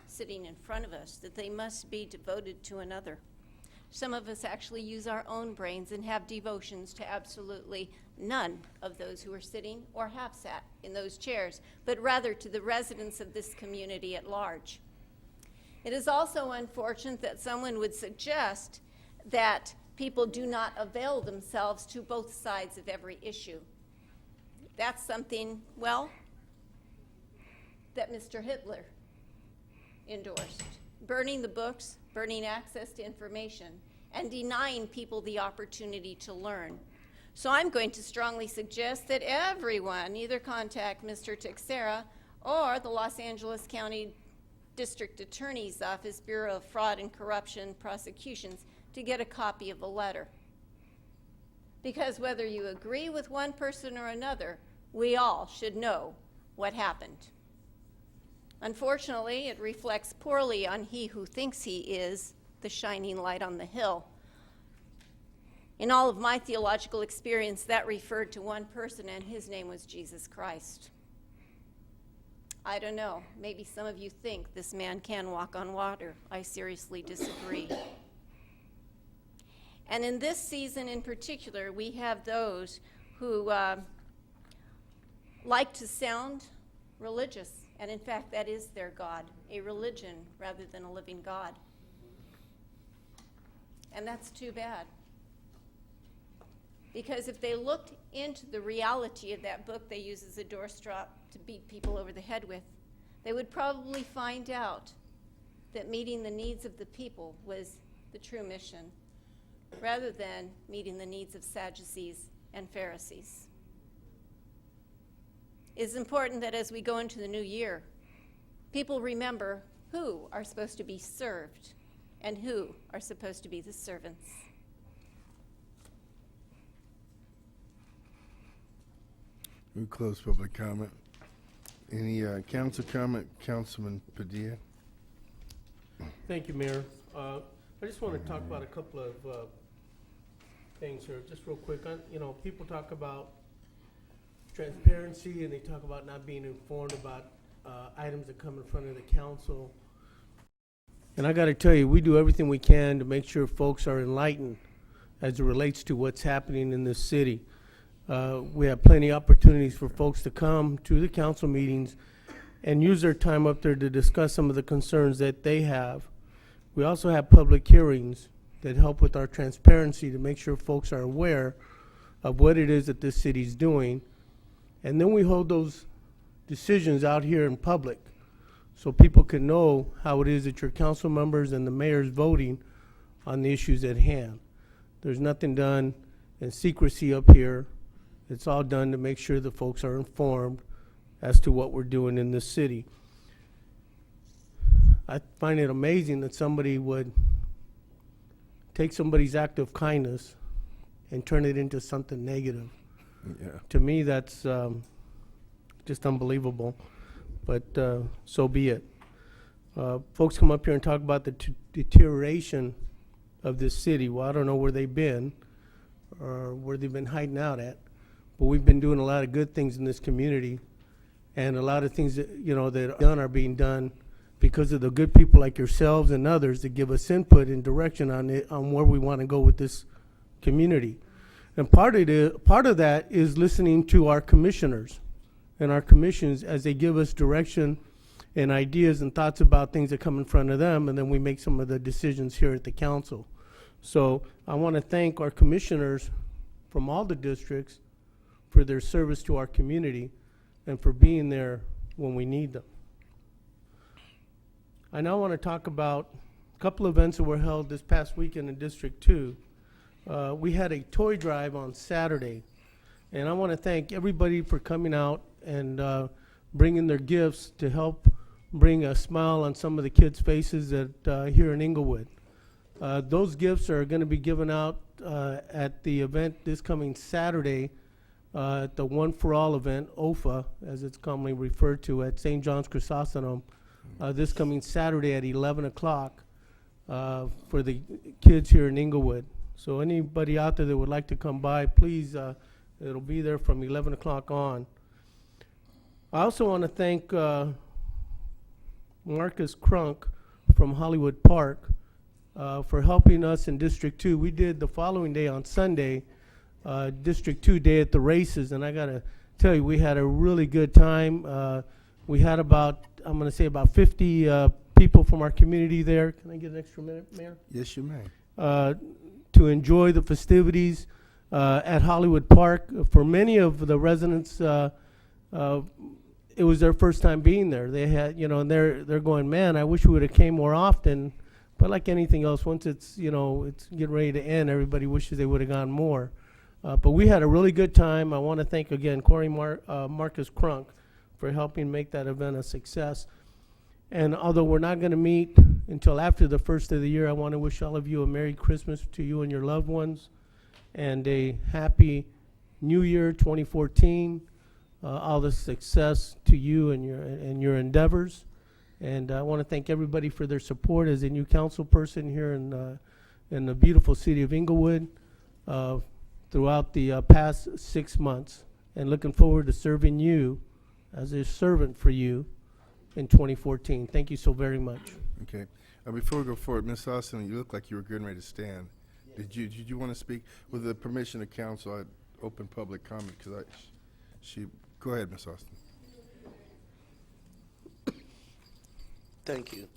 sitting in front of us, that they must be devoted to another. Some of us actually use our own brains and have devotions to absolutely none of those who are sitting or have sat in those chairs, but rather to the residents of this community at large. It is also unfortunate that someone would suggest that people do not avail themselves to both sides of every issue. That's something, well, that Mr. Hitler endorsed. Burning the books, burning access to information, and denying people the opportunity to learn. So I'm going to strongly suggest that everyone either contact Mr. Texera or the Los Angeles County District Attorney's Office, Bureau of Fraud and Corruption Prosecutions, to get a copy of the letter. Because whether you agree with one person or another, we all should know what happened. Unfortunately, it reflects poorly on he who thinks he is the shining light on the hill. In all of my theological experience, that referred to one person, and his name was Jesus Christ. I don't know, maybe some of you think this man can walk on water. I seriously disagree. And in this season in particular, we have those who like to sound religious. And in fact, that is their God, a religion rather than a living God. And that's too bad. Because if they looked into the reality of that book they use as a doorstop to beat people over the head with, they would probably find out that meeting the needs of the people was the true mission, rather than meeting the needs of Sadducees and Pharisees. It's important that as we go into the new year, people remember who are supposed to be served and who are supposed to be the servants. We close public comment. Any council comment? Councilman Padilla? Thank you, Mayor. I just want to talk about a couple of things here, just real quick. People talk about transparency, and they talk about not being informed about items that come in front of the council. And I got to tell you, we do everything we can to make sure folks are enlightened as it relates to what's happening in this city. We have plenty of opportunities for folks to come to the council meetings and use their time up there to discuss some of the concerns that they have. We also have public hearings that help with our transparency to make sure folks are aware of what it is that this city's doing. And then we hold those decisions out here in public so people can know how it is that your council members and the mayor's voting on the issues at hand. There's nothing done in secrecy up here. It's all done to make sure the folks are informed as to what we're doing in this city. I find it amazing that somebody would take somebody's act of kindness and turn it into something negative. Yeah. To me, that's just unbelievable, but so be it. Folks come up here and talk about the deterioration of this city. Well, I don't know where they've been or where they've been hiding out at, but we've been doing a lot of good things in this community, and a lot of things that that are done are being done because of the good people like yourselves and others that give us input and direction on where we want to go with this community. And part of that is listening to our commissioners and our commissions as they give us direction and ideas and thoughts about things that come in front of them, and then we make some of the decisions here at the council. So I want to thank our commissioners from all the districts for their service to our community and for being there when we need them. I now want to talk about a couple events that were held this past weekend in District 2. We had a toy drive on Saturday, and I want to thank everybody for coming out and bringing their gifts to help bring a smile on some of the kids' faces here in Inglewood. Those gifts are going to be given out at the event this coming Saturday at the One for All event, OFA, as it's commonly referred to, at St. John's Chrysostom, this coming Saturday at 11 o'clock for the kids here in Inglewood. So anybody out there that would like to come by, please, it'll be there from 11 o'clock on. I also want to thank Marcus Crunk from Hollywood Park for helping us in District 2. We did the following day on Sunday, District 2 day at the races, and I got to tell you, we had a really good time. We had about 50 people from our community there. Can I get an extra minute, Mayor? Yes, you may. To enjoy the festivities at Hollywood Park. For many of the residents, it was their first time being there. They had, and they're going, man, I wish we would have came more often. But like anything else, once it's getting ready to end, everybody wishes they would have gone more. But we had a really good time. I want to thank again Marcus Crunk for helping make that event a success. And although we're not going to meet until after the first of the year, I want to wish all of you a Merry Christmas to you and your loved ones, and a Happy New Year 2014. All the success to you and your endeavors. And I want to thank everybody for their support as a new council person here in the beautiful city of Inglewood throughout the past 6 months. And looking forward to serving you as a servant for you in 2014. Thank you so very much. Okay. Before we go forward, Ms. Austin, you look like you were getting ready to stand. Did you want to speak? With the permission of council, I'd open public comment because go ahead, Ms. Austin. Thank you.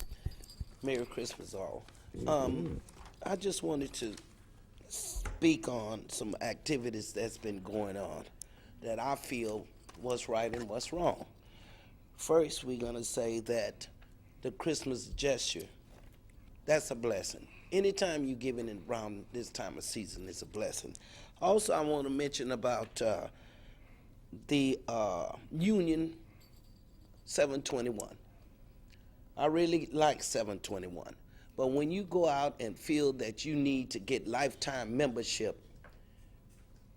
Merry Christmas, all. I just wanted to speak on some activities that's been going on that I feel what's right and what's wrong. First, we're going to say that the Christmas gesture, that's a blessing. Anytime you give it around this time of season, it's a blessing. Also, I want to mention about the Union 721. I really like 721. But when you go out and feel that you need to get lifetime membership,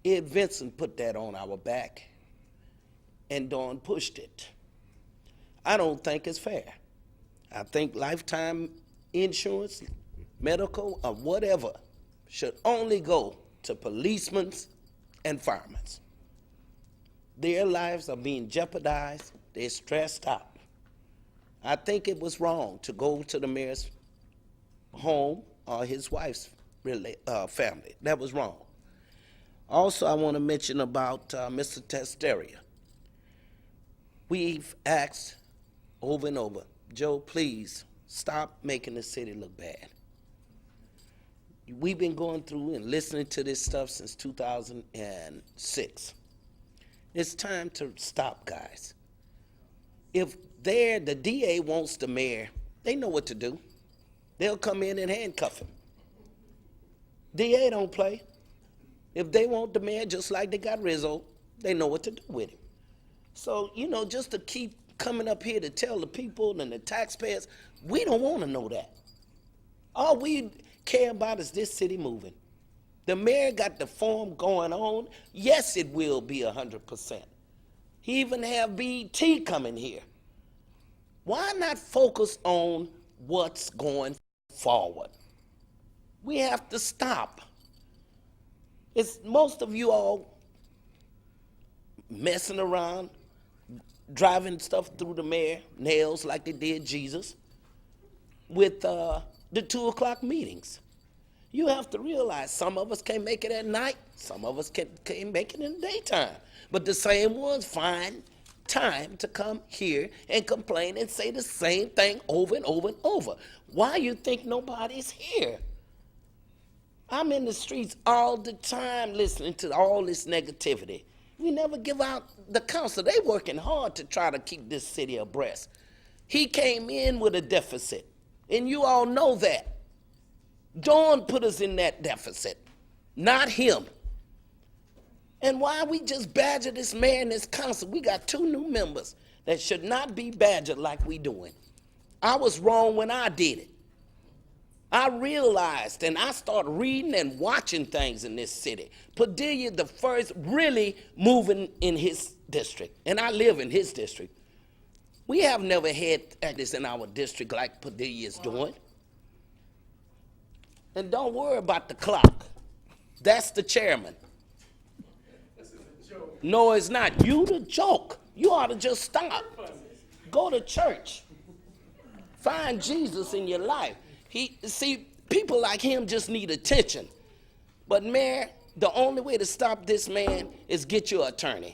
Ed Vincent put that on our back, and Dawn pushed it. I don't think it's fair. I think lifetime insurance, medical, or whatever should only go to policemen and firemen. Their lives are being jeopardized. They're stressed out. I think it was wrong to go to the mayor's home or his wife's family. That was wrong. Also, I want to mention about Mr. Testeria. We've asked over and over, Joe, please stop making the city look bad. We've been going through and listening to this stuff since 2006. It's time to stop, guys. If the DA wants the mayor, they know what to do. They'll come in and handcuff him. DA don't play. If they want the mayor, just like they got Rizzo, they know what to do with him. So, just to keep coming up here to tell the people and the taxpayers, we don't want to know that. All we care about is this city moving. The mayor got the form going on. Yes, it will be 100%. He even have BET coming here. Why not focus on what's going forward? We have to stop. It's most of you all messing around, driving stuff through the mayor, nails like they did Jesus, with the 2 o'clock meetings. You have to realize some of us can't make it at night, some of us can't make it in the daytime. But the same ones find time to come here and complain and say the same thing over and over and over. Why you think nobody's here? I'm in the streets all the time listening to all this negativity. We never give out the council. They working hard to try to keep this city abreast. He came in with a deficit, and you all know that. Dawn put us in that deficit, not him. And why we just badger this mayor and this council? We got 2 new members that should not be badgered like we doing. I was wrong when I did it. I realized, and I started reading and watching things in this city. Padilla, the first really moving in his district, and I live in his district. We have never had this in our district like Padilla is doing. And don't worry about the clock. That's the chairman. No, it's not. You the joke. You ought to just stop. Go to church. Find Jesus in your life. See, people like him just need attention. But Mayor, the only way to stop this man is get your attorney.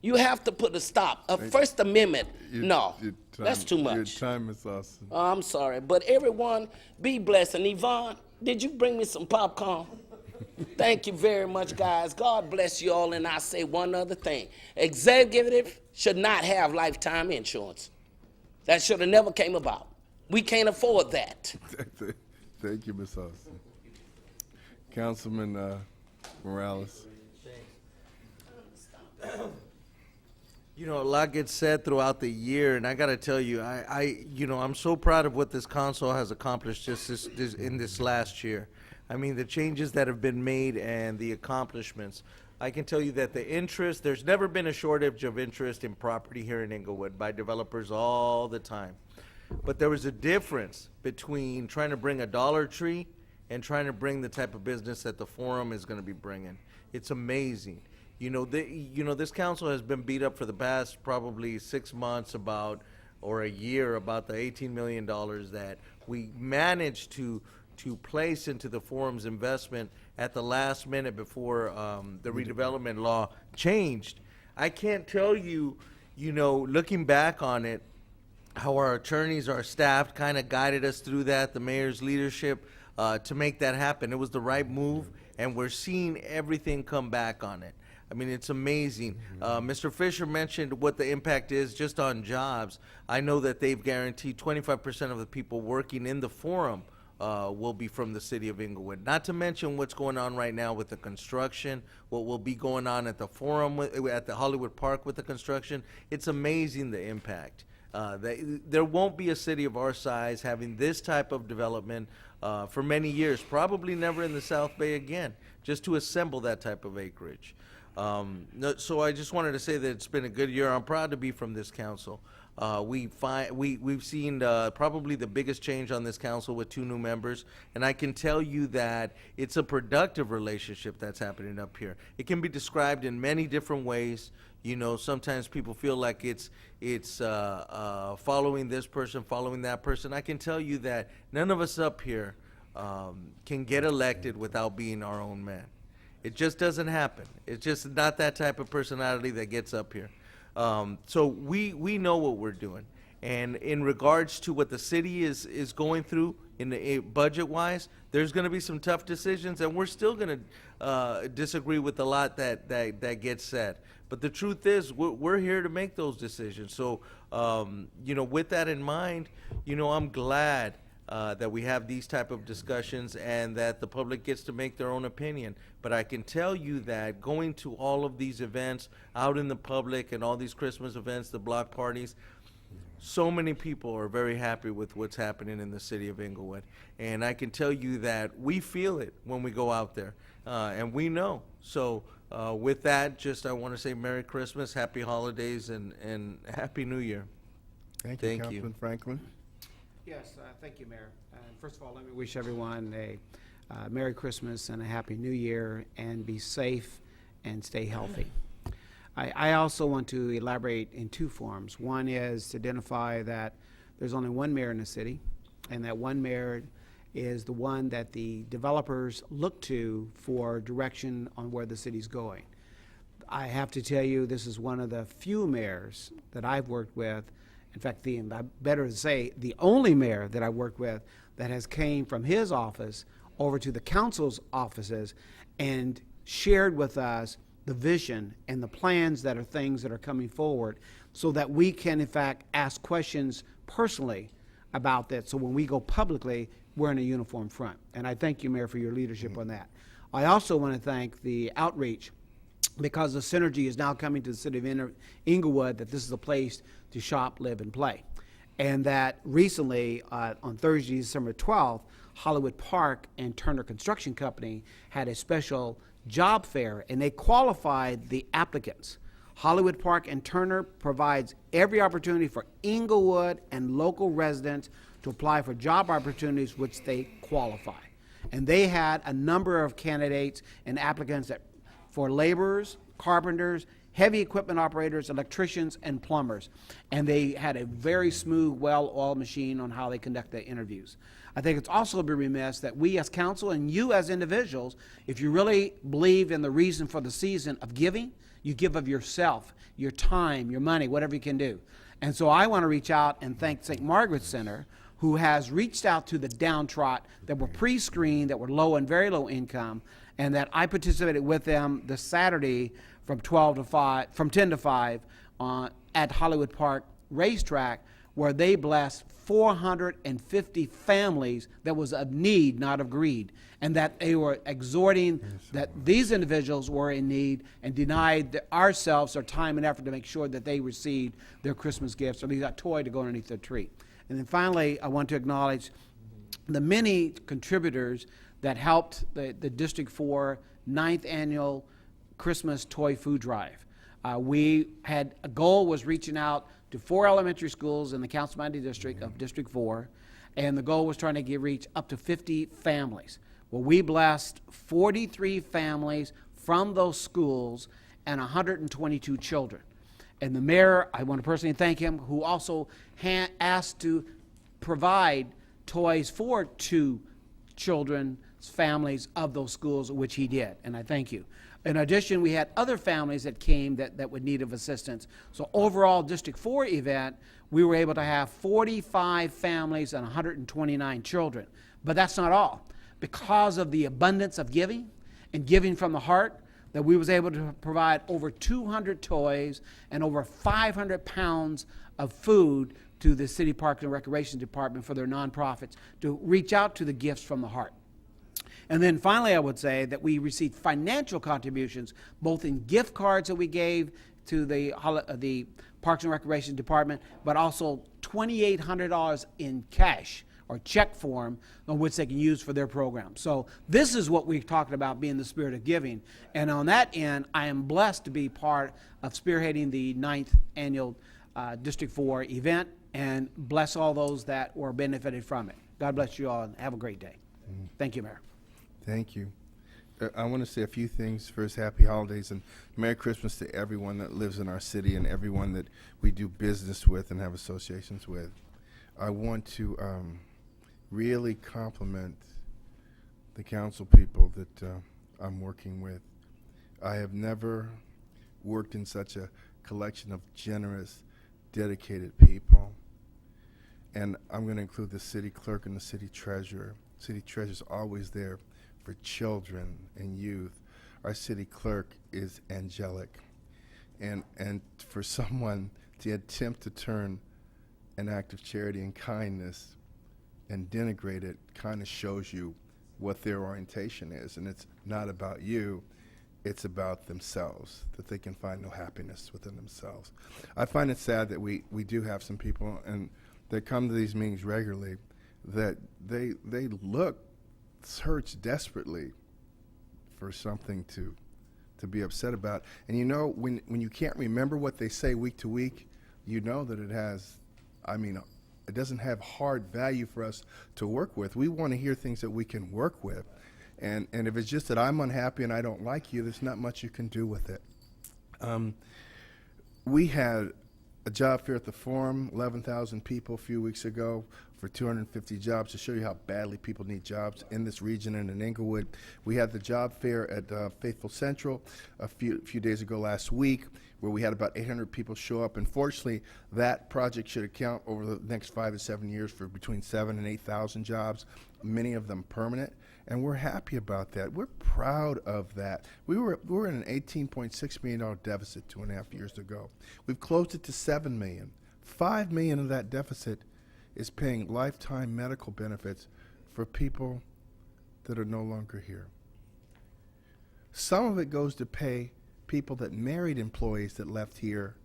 You have to put a stop. A First Amendment, no, that's too much. Your time is awesome. Oh, I'm sorry, but everyone be blessed. And Yvonne, did you bring me some popcorn? Thank you very much, guys. God bless you all. And I say one other thing. Executive should not have lifetime insurance. That should have never came about. We can't afford that. Thank you, Ms. Austin. Councilman Morales. A lot gets said throughout the year, and I got to tell you, I'm so proud of what this council has accomplished just in this last year. I mean, the changes that have been made and the accomplishments. I can tell you that the interest, there's never been a shortage of interest in property here in Inglewood by developers all the time. But there was a difference between trying to bring a Dollar Tree and trying to bring the type of business that the Forum is going to be bringing. It's amazing. This council has been beat up for the past probably 6 months or a year about the $18 million that we managed to place into the Forum's investment at the last minute before the redevelopment law changed. I can't tell you, looking back on it, how our attorneys, our staff kind of guided us through that, the mayor's leadership, to make that happen. It was the right move, and we're seeing everything come back on it. I mean, it's amazing. Mr. Fisher mentioned what the impact is just on jobs. I know that they've guaranteed 25% of the people working in the Forum will be from the city of Inglewood. Not to mention what's going on right now with the construction, what will be going on at the Forum, at the Hollywood Park with the construction. It's amazing the impact. There won't be a city of our size having this type of development for many years, probably never in the South Bay again, just to assemble that type of acreage. So I just wanted to say that it's been a good year. I'm proud to be from this council. We've seen probably the biggest change on this council with 2 new members, and I can tell you that it's a productive relationship that's happening up here. It can be described in many different ways. Sometimes people feel like it's following this person, following that person. I can tell you that none of us up here can get elected without being our own man. It just doesn't happen. It's just not that type of personality that gets up here. So we know what we're doing. And in regards to what the city is going through in the budget-wise, there's going to be some tough decisions, and we're still going to disagree with a lot that gets said. But the truth is, we're here to make those decisions. So, with that in mind, I'm glad that we have these type of discussions and that the public gets to make their own opinion. But I can tell you that going to all of these events out in the public and all these Christmas events, the block parties, so many people are very happy with what's happening in the city of Inglewood. And I can tell you that we feel it when we go out there, and we know. So with that, I want to say Merry Christmas, Happy Holidays, and Happy New Year. Thank you, Councilman Franklin. Yes, thank you, Mayor. First of all, let me wish everyone a Merry Christmas and a Happy New Year, and be safe and stay healthy. I also want to elaborate in 2 forms. One is to identify that there's only one mayor in the city, and that one mayor is the one that the developers look to for direction on where the city's going. I have to tell you, this is one of the few mayors that I've worked with, in fact, better to say, the only mayor that I worked with that has came from his office over to the council's offices and shared with us the vision and the plans that are things that are coming forward, so that we can, in fact, ask questions personally about that. So when we go publicly, we're in a uniform front. And I thank you, Mayor, for your leadership on that. I also want to thank the outreach, because the synergy is now coming to the city of Inglewood, that this is a place to shop, live, and play. And that recently, on Thursday, December 12th, Hollywood Park and Turner Construction Company had a special job fair, and they qualified the applicants. Hollywood Park and Turner provides every opportunity for Inglewood and local residents to apply for job opportunities which they qualify. And they had a number of candidates and applicants for laborers, carpenters, heavy equipment operators, electricians, and plumbers. And they had a very smooth, well-oiled machine on how they conduct the interviews. I think it's also be remiss that we as council and you as individuals, if you really believe in the reason for the season of giving, you give of yourself, your time, your money, whatever you can do. And so I want to reach out and thank St. Margaret's Center, who has reached out to the downtrodden that were pre-screened, that were low and very low income, and that I participated with them this Saturday from 10 to 5 at Hollywood Park Racetrack, where they blessed 450 families that was of need, not of greed, and that they were exhorting that these individuals were in need and denied ourselves our time and effort to make sure that they received their Christmas gifts, or they got a toy to go underneath their tree. And then finally, I want to acknowledge the many contributors that helped the District 4 9th Annual Christmas Toy Food Drive. We had a goal was reaching out to 4 elementary schools in the Councilman District of District 4, and the goal was trying to reach up to 50 families. Well, we blessed 43 families from those schools and 122 children. And the mayor, I want to personally thank him, who also asked to provide toys for 2 children's families of those schools, which he did, and I thank you. In addition, we had other families that came that would need of assistance. So overall, District 4 event, we were able to have 45 families and 129 children. But that's not all. Because of the abundance of giving and giving from the heart, that we was able to provide over 200 toys and over 500 pounds of food to the City Park and Recreation Department for their nonprofits to reach out to the gifts from the heart. And then finally, I would say that we received financial contributions, both in gift cards that we gave to the Parks and Recreation Department, but also $2,800 in cash or check form on which they can use for their program. So this is what we're talking about, being the spirit of giving. And on that end, I am blessed to be part of spearheading the 9th annual District 4 event, and bless all those that were benefited from it. God bless you all, and have a great day. Thank you, Mayor. Thank you. I want to say a few things. First, happy holidays and Merry Christmas to everyone that lives in our city and everyone that we do business with and have associations with. I want to really compliment the council people that I'm working with. I have never worked in such a collection of generous, dedicated people. And I'm going to include the city clerk and the city treasurer. City treasurer is always there for children and youth. Our city clerk is angelic. And for someone to attempt to turn an act of charity and kindness and denigrate it kind of shows you what their orientation is. And it's not about you, it's about themselves, that they can find no happiness within themselves. I find it sad that we do have some people and that come to these meetings regularly that they look, search desperately for something to be upset about. And you know, when you can't remember what they say week to week, you know that it has, it doesn't have hard value for us to work with. We want to hear things that we can work with. And if it's just that I'm unhappy and I don't like you, there's not much you can do with it. We had a job fair at the Forum, 11,000 people a few weeks ago for 250 jobs, to show you how badly people need jobs in this region and in Inglewood. We had the job fair at Faithful Central a few days ago last week, where we had about 800 people show up. Unfortunately, that project should account over the next 5 to 7 years for between 7,000 and 8,000 jobs, many of them permanent. And we're happy about that. We're proud of that. We were in an $18.6 million deficit 2.5 years ago. We've closed it to $7 million. $5 million of that deficit is paying lifetime medical benefits for people that are no longer here. Some of it goes to pay people that married employees that left here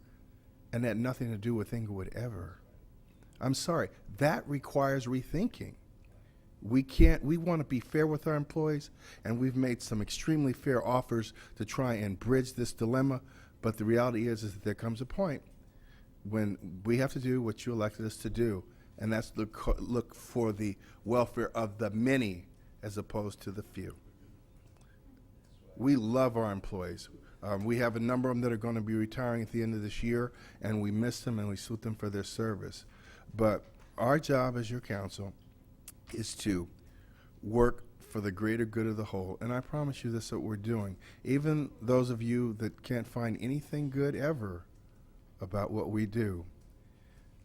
and had nothing to do with Inglewood ever. I'm sorry, that requires rethinking. We want to be fair with our employees, and we've made some extremely fair offers to try and bridge this dilemma, but the reality is that there comes a point when we have to do what you elected us to do, and that's look for the welfare of the many as opposed to the few. We love our employees. We have a number of them that are going to be retiring at the end of this year, and we miss them and we salute them for their service. But our job as your council is to work for the greater good of the whole. And I promise you this is what we're doing. Even those of you that can't find anything good ever about what we do,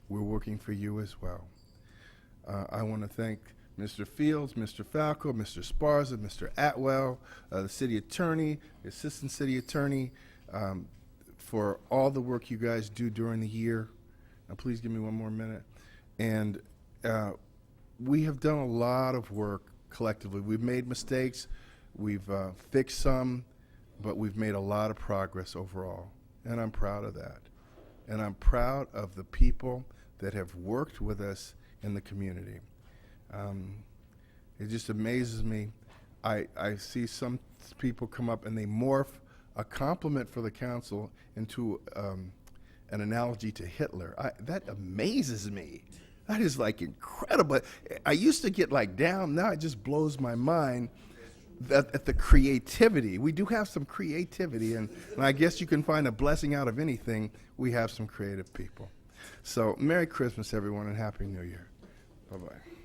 we're working for you as well. I want to thank Mr. Fields, Mr. Falco, Mr. Sparza, Mr. Atwell, the city attorney, the assistant city attorney, for all the work you guys do during the year. Now, please give me one more minute. And we have done a lot of work collectively. We've made mistakes, we've fixed some, but we've made a lot of progress overall. And I'm proud of that. And I'm proud of the people that have worked with us in the community. It just amazes me. I see some people come up and they morph a compliment for the council into an analogy to Hitler. That amazes me. That is like incredible. I used to get like down. Now it just blows my mind at the creativity. We do have some creativity, and I guess you can find a blessing out of anything. We have some creative people. So Merry Christmas, everyone, and Happy New Year. Bye-bye.